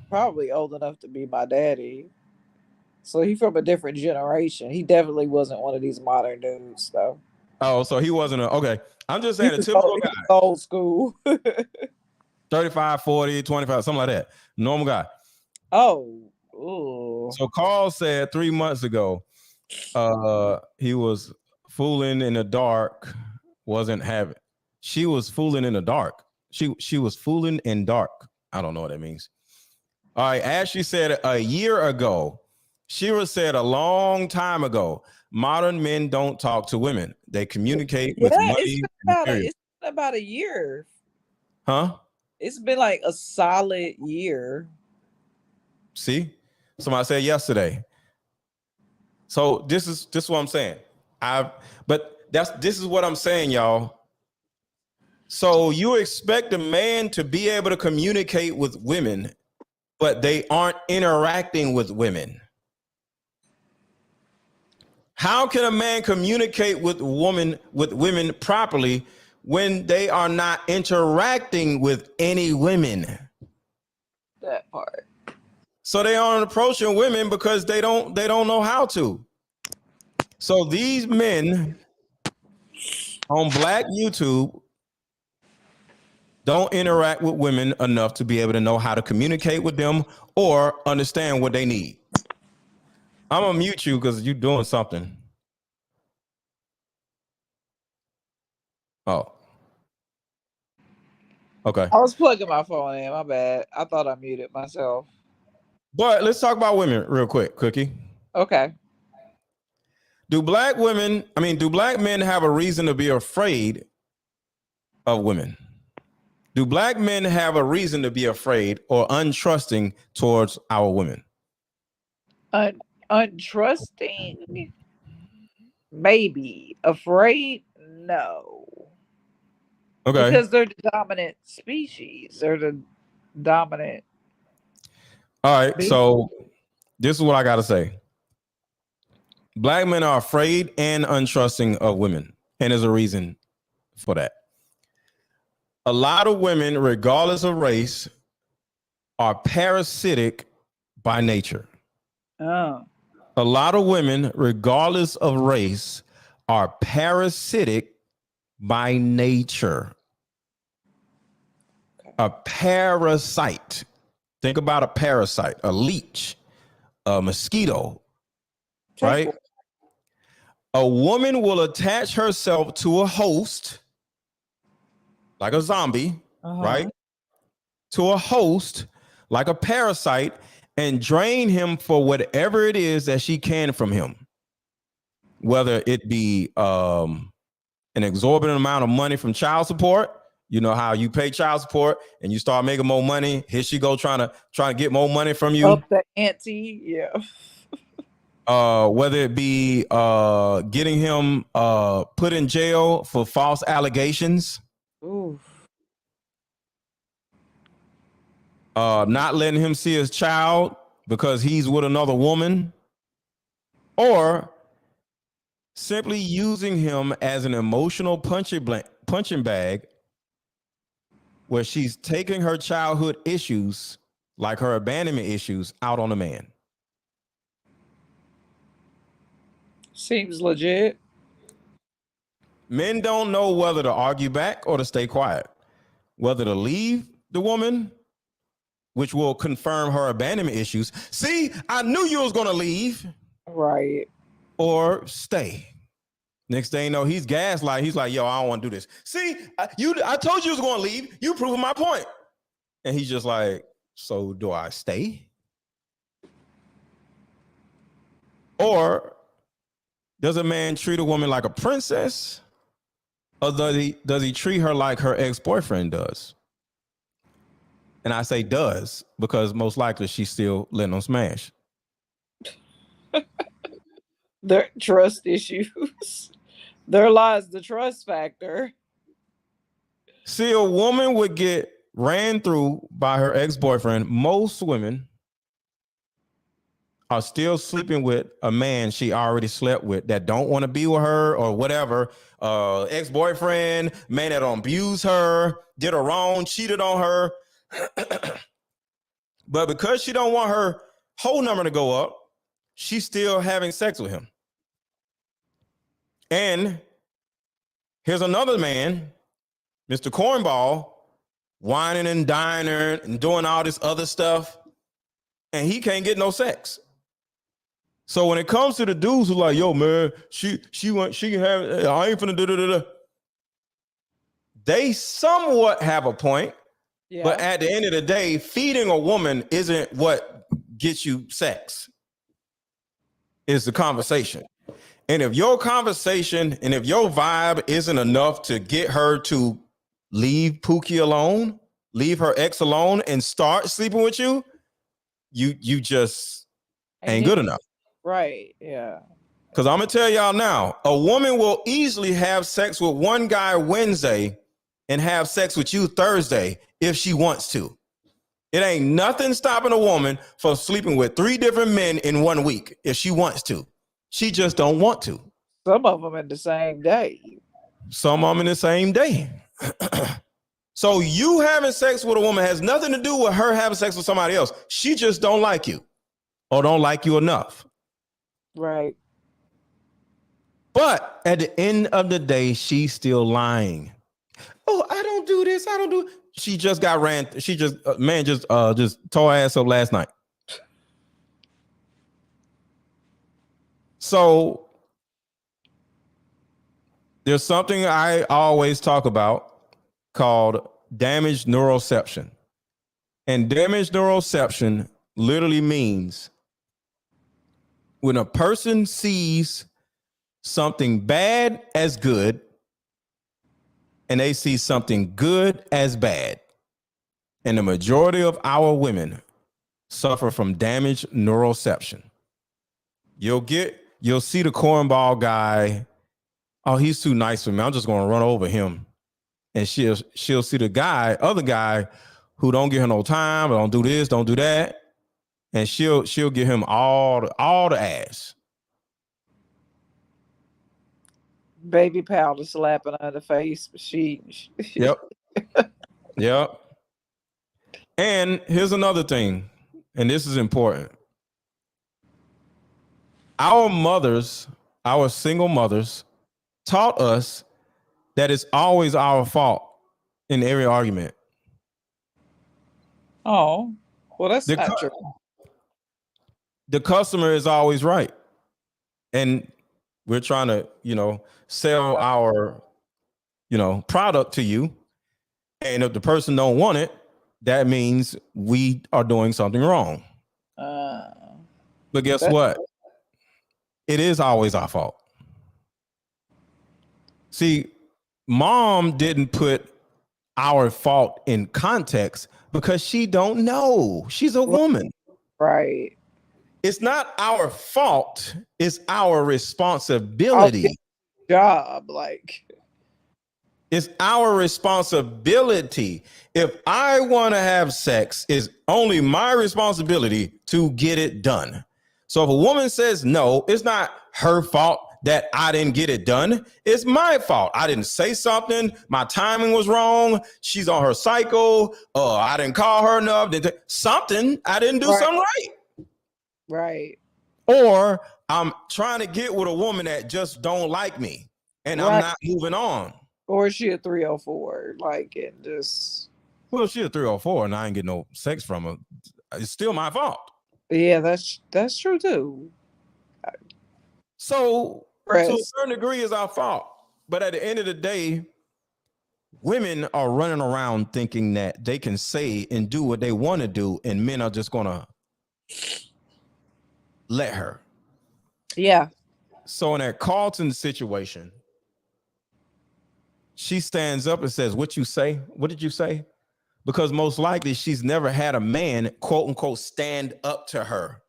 probably old enough to be my daddy. So he from a different generation. He definitely wasn't one of these modern dudes, though. Oh, so he wasn't okay. I'm just saying a typical guy. Old school. 35, 40, 25, something like that. Normal guy. Oh. Ooh. So Carl said 3 months ago, he was fooling in the dark, wasn't having. She was fooling in the dark. She was fooling in dark. I don't know what that means. All right, Ashley said a year ago. Shira said a long time ago, modern men don't talk to women. They communicate with money. It's been about a year. Huh? It's been like a solid year. See? Somebody said yesterday. So this is what I'm saying. This is what I'm saying, y'all. So you expect a man to be able to communicate with women, but they aren't interacting with women. How can a man communicate with women properly when they are not interacting with any women? That part. So they aren't approaching women because they don't know how to. So these men on Black YouTube don't interact with women enough to be able to know how to communicate with them or understand what they need. I'm gonna mute you because you're doing something. Oh. Okay. I was plugging my phone in. My bad. I thought I muted myself. But let's talk about women real quick, Cookie. Okay. Do black men have a reason to be afraid of women? Do black men have a reason to be afraid or untrusting towards our women? Untrusting, maybe. Afraid, no. Okay. Because they're the dominant species. They're the dominant. All right. species. So this is what I got to say. Black men are afraid and untrusting of women. And there's a reason for that. A lot of women, regardless of race, are parasitic by nature. Oh. A lot of women, regardless of race, are parasitic by nature. A parasite. Think about a parasite, a leech, a mosquito, right? A woman will attach herself to a host, like a zombie, right? To a host, like a parasite, and drain him for whatever it is that she can from him. Whether it be an exorbitant amount of money from child support. You know how you pay child support and you start making more money. Here she go trying to get more money from you. Up the ante, yeah. Whether it be getting him put in jail for false allegations. Ooh. Not letting him see his child because he's with another woman. Or simply using him as an emotional punching bag where she's taking her childhood issues, like her abandonment issues, out on a man. Seems legit. Men don't know whether to argue back or to stay quiet, whether to leave the woman, which will confirm her abandonment issues. See, I knew you was going to leave. Right. Or stay. Next thing you know, he's gaslight. He's like, yo, I don't want to do this. See, I told you was going to leave. You proving my point. And he's just like, so do I stay? Or does a man treat a woman like a princess? Or does he treat her like her ex-boyfriend does? And I say does because most likely she's still letting him smash. Their trust issues. There lies the trust factor. See, a woman would get ran through by her ex-boyfriend. Most women are still sleeping with a man she already slept with that don't want to be with her or whatever. Ex-boyfriend, man that abused her, did her wrong, cheated on her. But because she don't want her whole number to go up, she's still having sex with him. And here's another man, Mr. Cornball, whining and dining and doing all this other stuff, and he can't get no sex. So when it comes to the dudes who like, yo, man, she can have, I ain't finna do. They somewhat have a point, but at the end of the day, feeding a woman isn't what gets you sex. It's the conversation. And if your conversation and if your vibe isn't enough to get her to leave Pookie alone, leave her ex alone and start sleeping with you, you just ain't good enough. Right, yeah. Because I'm going to tell y'all now, a woman will easily have sex with one guy Wednesday and have sex with you Thursday if she wants to. It ain't nothing stopping a woman from sleeping with 3 different men in 1 week if she wants to. She just don't want to. Some of them in the same day. Some of them in the same day. So you having sex with a woman has nothing to do with her having sex with somebody else. She just don't like you or don't like you enough. Right. But at the end of the day, she's still lying. Oh, I don't do this. I don't do. She just got ran. She just man just tore her ass up last night. So there's something I always talk about called damaged neuroception. And damaged neuroception literally means when a person sees something bad as good and they see something good as bad. And the majority of our women suffer from damaged neuroception. You'll see the cornball guy. Oh, he's too nice for me. I'm just going to run over him. And she'll see the other guy who don't give her no time, or don't do this, don't do that. And she'll give him all the ass. Baby powder slapping her in the face. Yep. Yep. And here's another thing, and this is important. Our mothers, our single mothers, taught us that it's always our fault in every argument. Oh, well, that's not true. The customer is always right. And we're trying to, sell our, product to you. And if the person don't want it, that means we are doing something wrong. But guess what? It is always our fault. See, mom didn't put our fault in context because she don't know. She's a woman. Right. It's not our fault. It's our responsibility. Job, like. It's our responsibility. If I want to have sex, it's only my responsibility to get it done. So if a woman says no, it's not her fault that I didn't get it done. It's my fault. I didn't say something. My timing was wrong. She's on her cycle. I didn't call her enough. Something. I didn't do something right. Right. Or I'm trying to get with a woman that just don't like me and I'm not moving on. Or is she a 304? Like, it just. Well, she's a 304 and I ain't getting no sex from her. It's still my fault. Yeah, that's true too. So to a certain degree, it's our fault. But at the end of the day, women are running around thinking that they can say and do what they want to do, and men are just gonna let her. Yeah. So in that Carlton situation, she stands up and says, "What you say? What did you say?" Because most likely she's never had a man, quote unquote, stand up to her.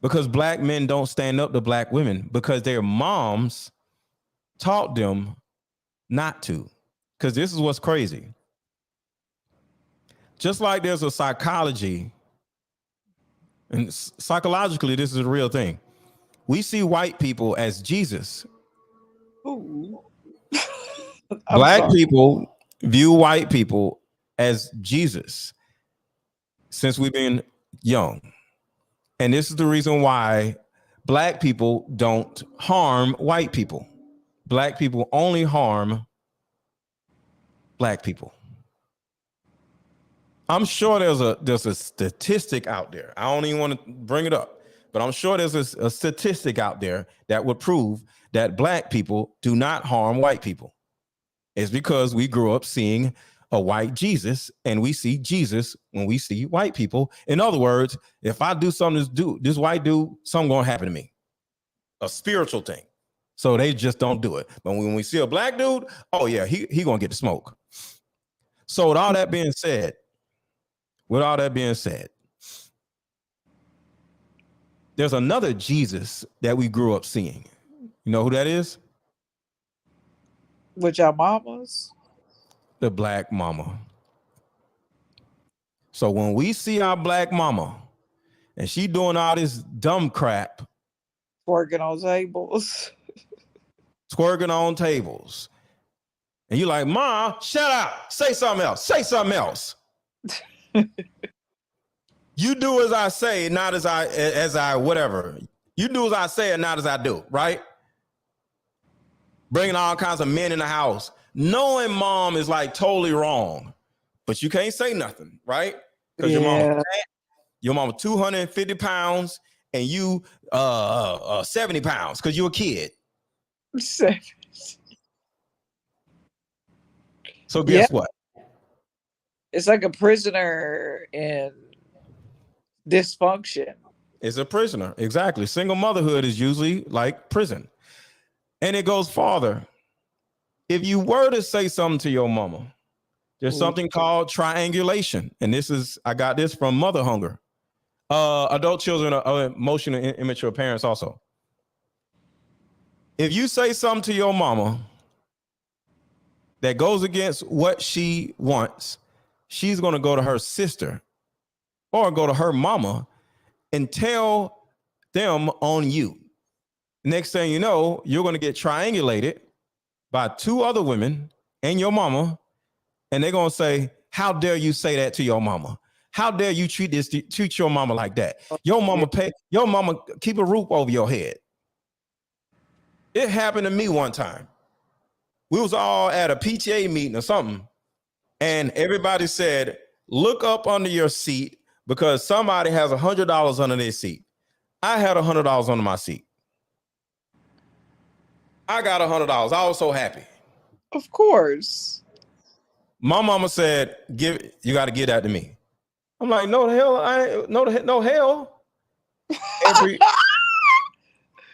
Because black men don't stand up to black women because their moms taught them not to. Because this is what's crazy. Just like there's a psychology, and psychologically, this is a real thing. We see white people as Jesus. Ooh. Black people view white people as Jesus since we've been young. And this is the reason why black people don't harm white people. Black people only harm black people. I'm sure there's a statistic out there. I don't even want to bring it up, but I'm sure there's a statistic out there that would prove that black people do not harm white people. It's because we grew up seeing a white Jesus, and we see Jesus when we see white people. In other words, if I do something to this white dude, something gonna happen to me. A spiritual thing. So they just don't do it. But when we see a black dude, oh yeah, he gonna get the smoke. So with all that being said, there's another Jesus that we grew up seeing. You know who that is? With your mamas? The black mama. So when we see our black mama and she doing all this dumb crap, twerking on tables, and you like, Ma, shut up, say something else. You do as I say, not as I whatever. You do as I say and not as I do, right? bringing all kinds of men in the house, knowing mom is like totally wrong, but you can't say nothing, right? Because your mom 250 pounds and you 70 pounds because you're a kid. So guess what? It's like a prisoner in dysfunction. It's a prisoner. Exactly. Single motherhood is usually like prison. And it goes farther. If you were to say something to your mama, there's something called triangulation. And I got this from Mother Hunger. Adult children are emotionally immature parents also. If you say something to your mama that goes against what she wants, she's going to go to her sister or go to her mama and tell them on you. Next thing you know, you're going to get triangulated by 2 other women and your mama, and they're going to say, how dare you say that to your mama? How dare you treat your mama like that? Your mama keep a roof over your head. It happened to me one time. We was all at a PTA meeting or something, and everybody said, look up under your seat because somebody has $100 under their seat. I had $100 under my seat. I got $100. I was so happy. Of course. My mama said, you got to give that to me. I'm like, no hell.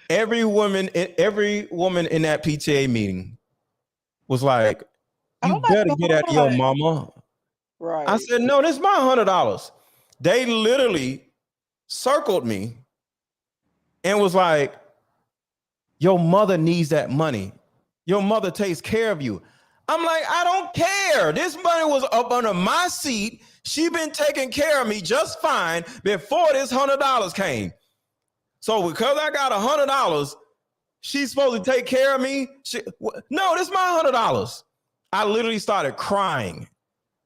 Every woman in that PTA meeting was like, you better get that to your mama. Right. I said, no, this is my $100. They literally circled me and was like, your mother needs that money. Your mother takes care of you. I'm like, I don't care. This money was up under my seat. She been taking care of me just fine before this $100 came. So because I got $100, she's supposed to take care of me. No, this is my $100. I literally started crying.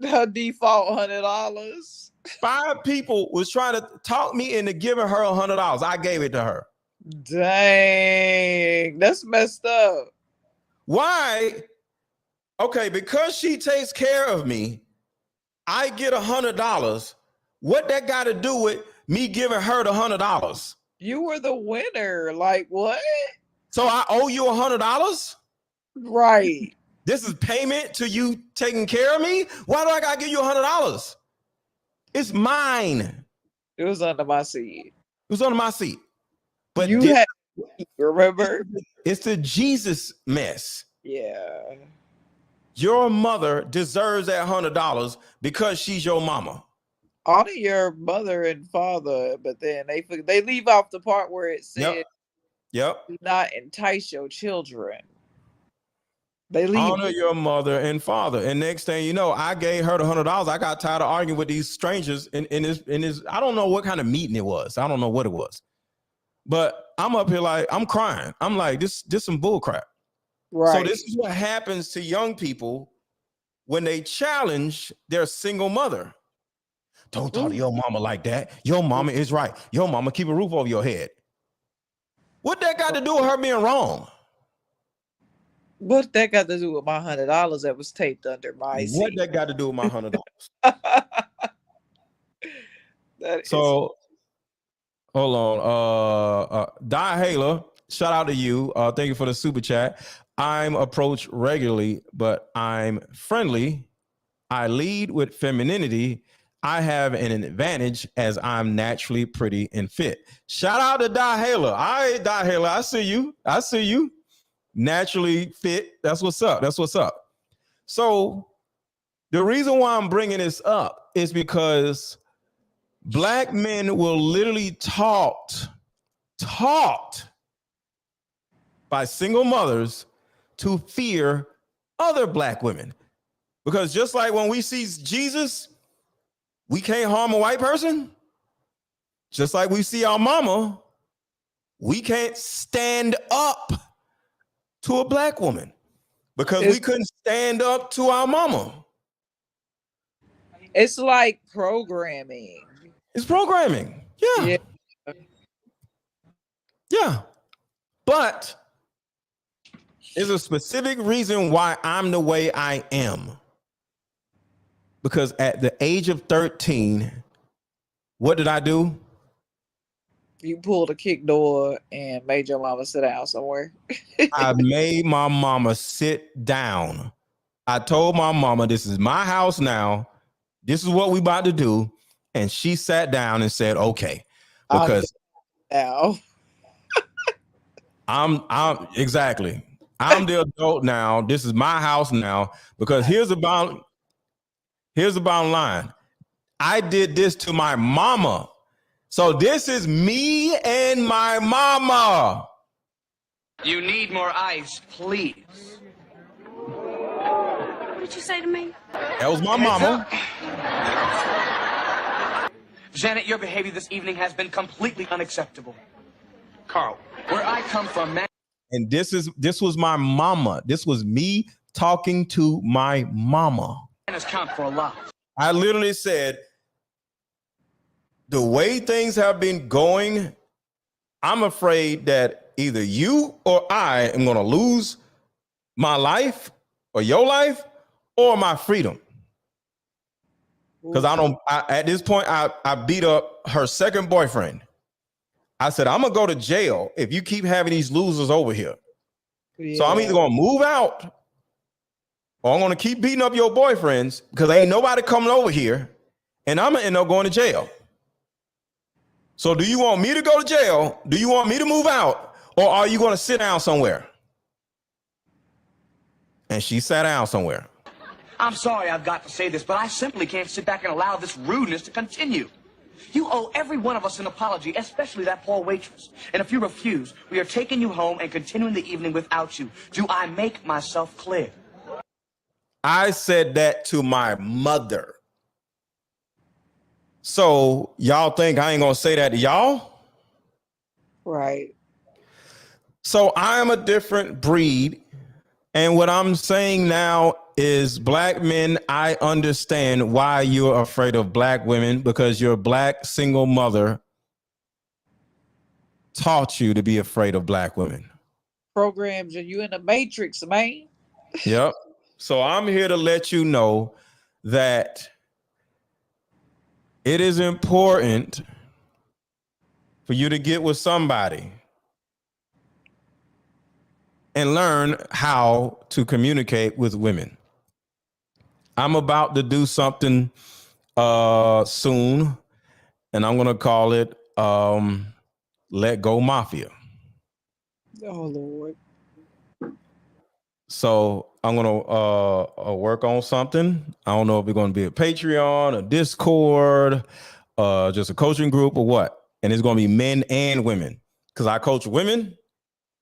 Her default $100. 5 people was trying to talk me into giving her $100. I gave it to her. Dang, that's messed up. Why? Okay, because she takes care of me, I get $100. What that got to do with me giving her the $100? You were the winner. Like what? So I owe you $100? Right. This is payment to you taking care of me? Why do I got to give you $100? It's mine. It was under my seat. It was under my seat. But remember? It's the Jesus mess. Yeah. Your mother deserves that $100 because she's your mama. Honor your mother and father, but then they leave off the part where it said, "Yep, do not entice your children." They leave. Honor your mother and father. And next thing you know, I gave her the $100. I got tired of arguing with these strangers in this. I don't know what kind of meeting it was. I don't know what it was, but I'm up here like I'm crying. I'm like, this some bull crap. Right. So this is what happens to young people when they challenge their single mother. Don't talk to your mama like that. Your mama is right. Your mama keep a roof over your head. What that got to do with her being wrong? What that got to do with my $100 that was taped under my seat? What that got to do with my $100? So hold on. Di Haler, shout out to you. Thank you for the super chat. I'm approached regularly, but I'm friendly. I lead with femininity. I have an advantage as I'm naturally pretty and fit. Shout out to Di Haler. All right, Di Haler, I see you. I see you. Naturally fit. That's what's up. That's what's up. So the reason why I'm bringing this up is because Black men will literally taught by single mothers to fear other Black women. Because just like when we see Jesus, we can't harm a white person. Just like we see our mama, we can't stand up to a Black woman because we couldn't stand up to our mama. It's like programming. It's programming. Yeah. Yeah. But There's a specific reason why I'm the way I am. Because at the age of 13, what did I do? You pulled a kick door and made your mama sit down somewhere. I made my mama sit down. I told my mama, this is my house now. This is what we about to do. And she sat down and said, okay, because now I'm exactly. I'm the adult now. This is my house now. Because here's the bottom line. I did this to my mama. So this is me and my mama. You need more ice, please. What did you say to me? That was my mama. Janet, your behavior this evening has been completely unacceptable. Carl, where I come from, man. And this was my mama. This was me talking to my mama. Manners count for a lot. I literally said, the way things have been going, I'm afraid that either you or I am going to lose my life or your life or my freedom. Because at this point, I beat up her second boyfriend. I said, I'm going to go to jail if you keep having these losers over here. Yeah. So I'm either going to move out or I'm going to keep beating up your boyfriends because ain't nobody coming over here and I'm going to end up going to jail. So do you want me to go to jail? Do you want me to move out? Or are you going to sit down somewhere? And she sat down somewhere. I'm sorry I've got to say this, but I simply can't sit back and allow this rudeness to continue. You owe every one of us an apology, especially that poor waitress. And if you refuse, we are taking you home and continuing the evening without you. Do I make myself clear? I said that to my mother. So y'all think I ain't gonna say that to y'all? Right. So I am a different breed. And what I'm saying now is, black men, I understand why you're afraid of black women, because your black single mother taught you to be afraid of black women. Programs and you in the matrix, man. Yep. So I'm here to let you know that it is important for you to get with somebody and learn how to communicate with women. I'm about to do something soon, and I'm going to call it Let Go Mafia. Oh, Lord. So I'm going to work on something. I don't know if it's going to be a Patreon, a Discord, just a coaching group or what. And it's going to be men and women, because I coach women.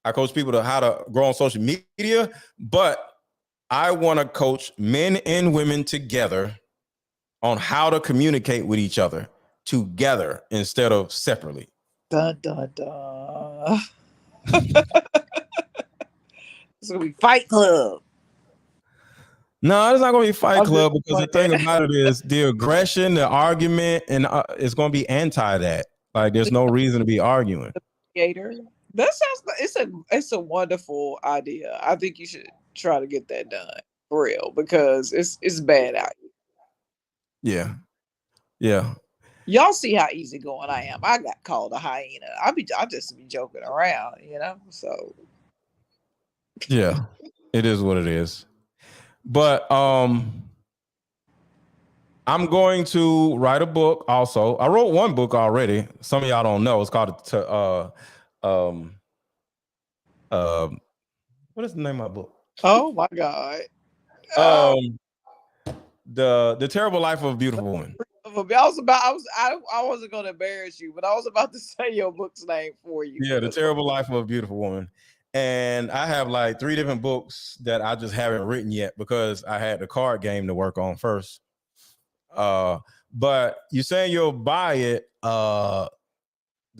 I coach people to how to grow on social media, but I want to coach men and women together on how to communicate with each other together instead of separately. Dun, dun, dun. It's going to be Fight Club. No, it's not going to be Fight Club, because the thing about it is the aggression, the argument, and it's going to be anti that. Like, there's no reason to be arguing. That sounds it's a wonderful idea. I think you should try to get that done for real, because it's bad out here. Yeah. Y'all see how easygoing I am. I got called a hyena. I just be joking around, So yeah, it is what it is. But I'm going to write a book also. I wrote one book already. Some of y'all don't know. It's called what is the name of my book? Oh my God. The Terrible Life of a Beautiful Woman. I wasn't gonna embarrass you, but I was about to say your book's name for you. Yeah, The Terrible Life of a Beautiful Woman. And I have like 3 different books that I just haven't written yet because I had the card game to work on first. But you're saying you'll buy it. The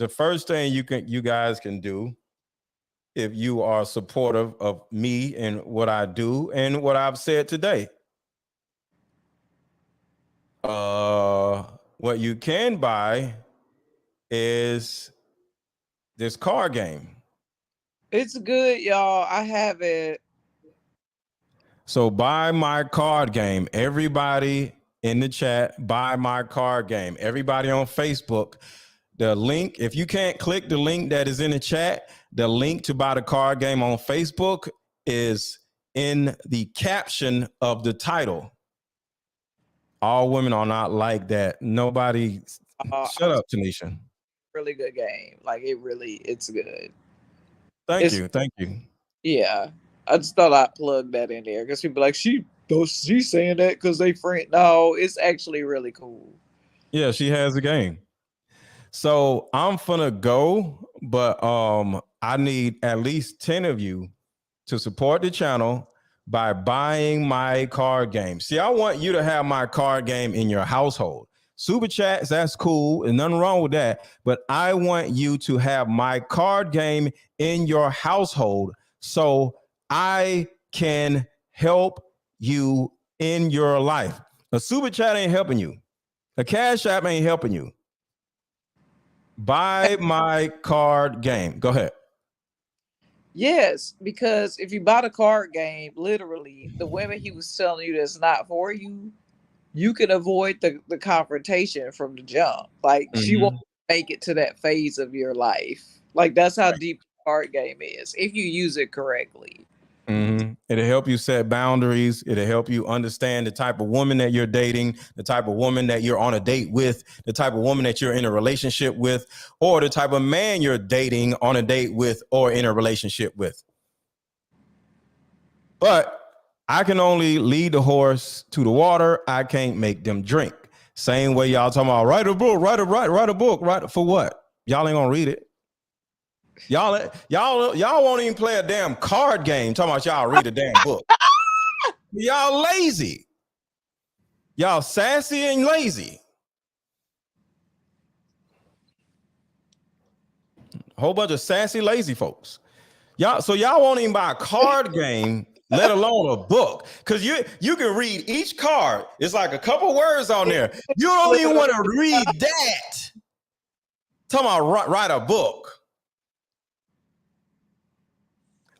first thing you guys can do, if you are supportive of me and what I do and what I've said today, what you can buy is this card game. It's good, y'all. I have it. So buy my card game. Everybody in the chat, buy my card game. Everybody on Facebook, the link, if you can't click the link that is in the chat, the link to buy the card game on Facebook is in the caption of the title. All women are not like that. Nobody, shut up, Tanisha. Really good game. Like it's good. Thank you. Yeah. I just thought I'd plug that in there because people like she's saying that because they friend. No, it's actually really cool. Yeah, she has a game. So I'm finna go, but I need at least 10 of you to support the channel by buying my card game. See, I want you to have my card game in your household. Super chats, that's cool, and nothing wrong with that. But I want you to have my card game in your household so I can help you in your life. A super chat ain't helping you. A cash app ain't helping you. Buy my card game. Go ahead. Yes, because if you bought a card game, literally, the women he was telling you that's not for you, you can avoid the confrontation from the jump. Like, she won't make it to that phase of your life. Like, that's how deep the card game is, if you use it correctly. It'll help you set boundaries. It'll help you understand the type of woman that you're dating, the type of woman that you're on a date with, the type of woman that you're in a relationship with, or the type of man you're dating, on a date with, or in a relationship with. But I can only lead the horse to the water. I can't make them drink. Same way y'all talking about write a book, write a book, for what? Y'all ain't gonna read it. Y'all won't even play a damn card game. Talking about y'all read a damn book. Y'all lazy. Y'all sassy and lazy. A whole bunch of sassy, lazy folks. Y'all won't even buy a card game, let alone a book. Because you can read each card. It's like a couple words on there. You don't even want to read that. Talking about write a book.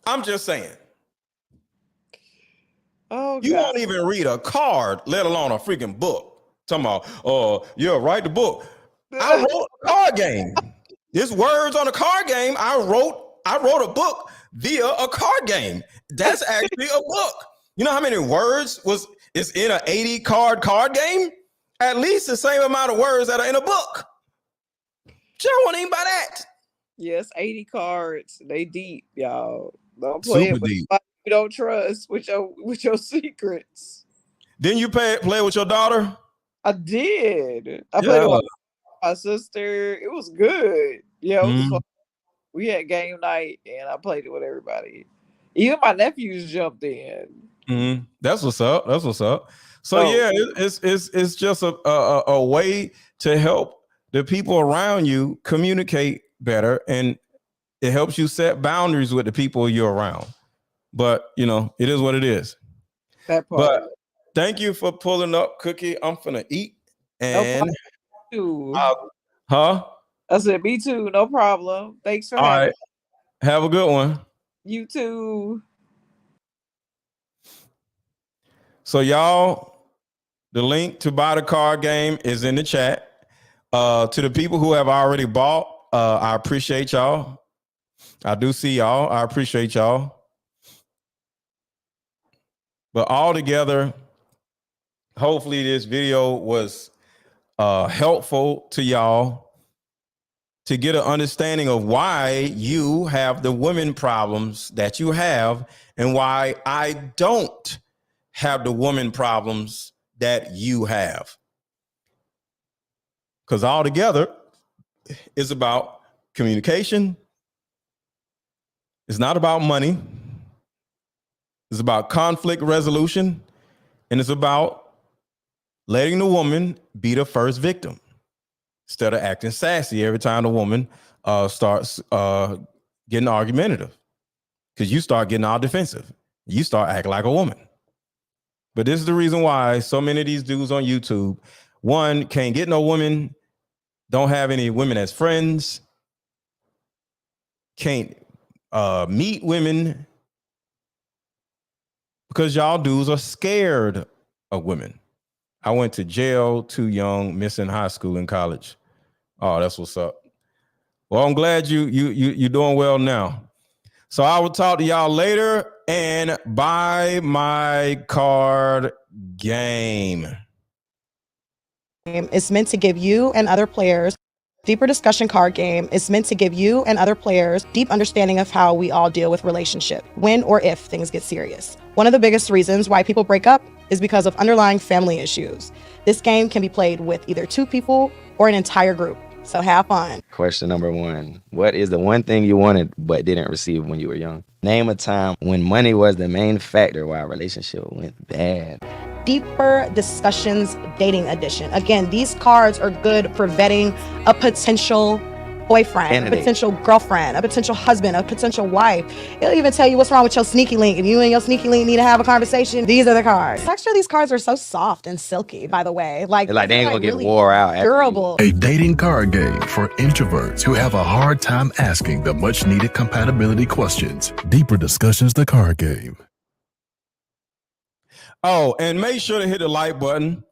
I'm just saying. Oh, you God. won't even read a card, let alone a freaking book. Talking about, yeah, write the book. I wrote a card game. There's words on a card game. I wrote a book via a card game. That's actually a book. You know how many words is in an 80 card game? At least the same amount of words that are in a book. You won't even buy that. Yes, 80 cards. They deep, y'all. Don't play Super it with deep. you don't trust with your secrets. Didn't you play with your daughter? I did. I played it with my sister. It was good. Yeah, it was fun. We had game night and I played it with everybody. Even my nephews jumped in. That's what's up. So yeah, it's just a way to help the people around you communicate better, and it helps you set boundaries with the people you're around. But it is what it is. That part. But thank you for pulling up, Cookie. I'm finna eat. And I said me too, no problem. Thanks for having me. Have a good one. You too. So y'all, the link to buy the card game is in the chat. To the people who have already bought, I appreciate y'all. I do see y'all. I appreciate y'all. But all together, hopefully this video was helpful to y'all to get an understanding of why you have the women problems that you have and why I don't have the woman problems that you have. Because all together is about communication. It's not about money. It's about conflict resolution. And it's about letting the woman be the first victim instead of acting sassy every time the woman starts getting argumentative. Because you start getting all defensive. You start acting like a woman. But this is the reason why so many of these dudes on YouTube, one, can't get no women, don't have any women as friends, can't meet women because y'all dudes are scared of women. I went to jail too young, missing high school and college. Oh, that's what's up. Well, I'm glad you're doing well now. So I will talk to y'all later and buy my card game. It's meant to give you and other players deeper discussion card game is meant to give you and other players deep understanding of how we all deal with relationship when or if things get serious. One of the biggest reasons why people break up is because of underlying family issues. This game can be played with either 2 people or an entire group. So have fun. Question number 1. What is the one thing you wanted but didn't receive when you were young? Name a time when money was the main factor why a relationship went bad. Deeper discussions dating edition. Again, these cards are good for vetting a potential boyfriend, a potential girlfriend, a potential husband, a potential wife. It'll even tell you what's wrong with your sneaky link. If you and your sneaky link need to have a conversation, these are the cards. Actually, these cards are so soft and silky, by the way. Like they ain't gonna get really wore out. Durable. A dating card game for introverts who have a hard time asking the much needed compatibility questions. Deeper discussions, the card game. Oh, and make sure to hit the like button.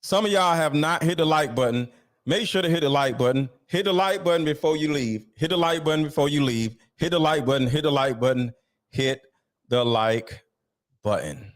Some of y'all have not hit the like button. Make sure to hit the like button. Hit the like button before you leave. Hit the like button before you leave. Hit the like button. Hit the like button. Hit the like button.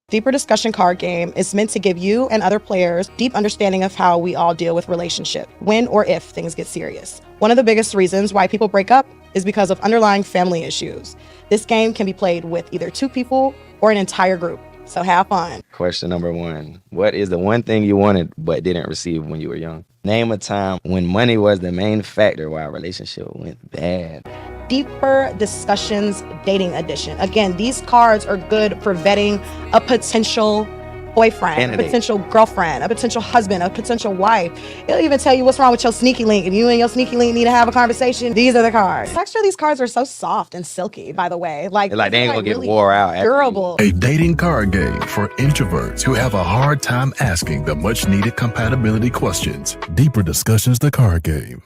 Deeper discussion card game is meant to give you and other players deep understanding of how we all deal with relationship when or if things get serious. One of the biggest reasons why people break up is because of underlying family issues. This game can be played with either 2 people or an entire group. So have fun. Question number 1. What is the one thing you wanted but didn't receive when you were young? Name a time when money was the main factor why a relationship went bad. Deeper discussions dating edition. Again, these cards are good for vetting a potential boyfriend, a potential girlfriend, a potential husband, a potential wife. It'll even tell you what's wrong with your sneaky link. If you and your sneaky link need to have a conversation, these are the cards. Actually, these cards are so soft and silky, by the way. Like they ain't gonna get really wore out. Durable. A dating card game for introverts who have a hard time asking the much needed compatibility questions. Deeper discussions, the card game.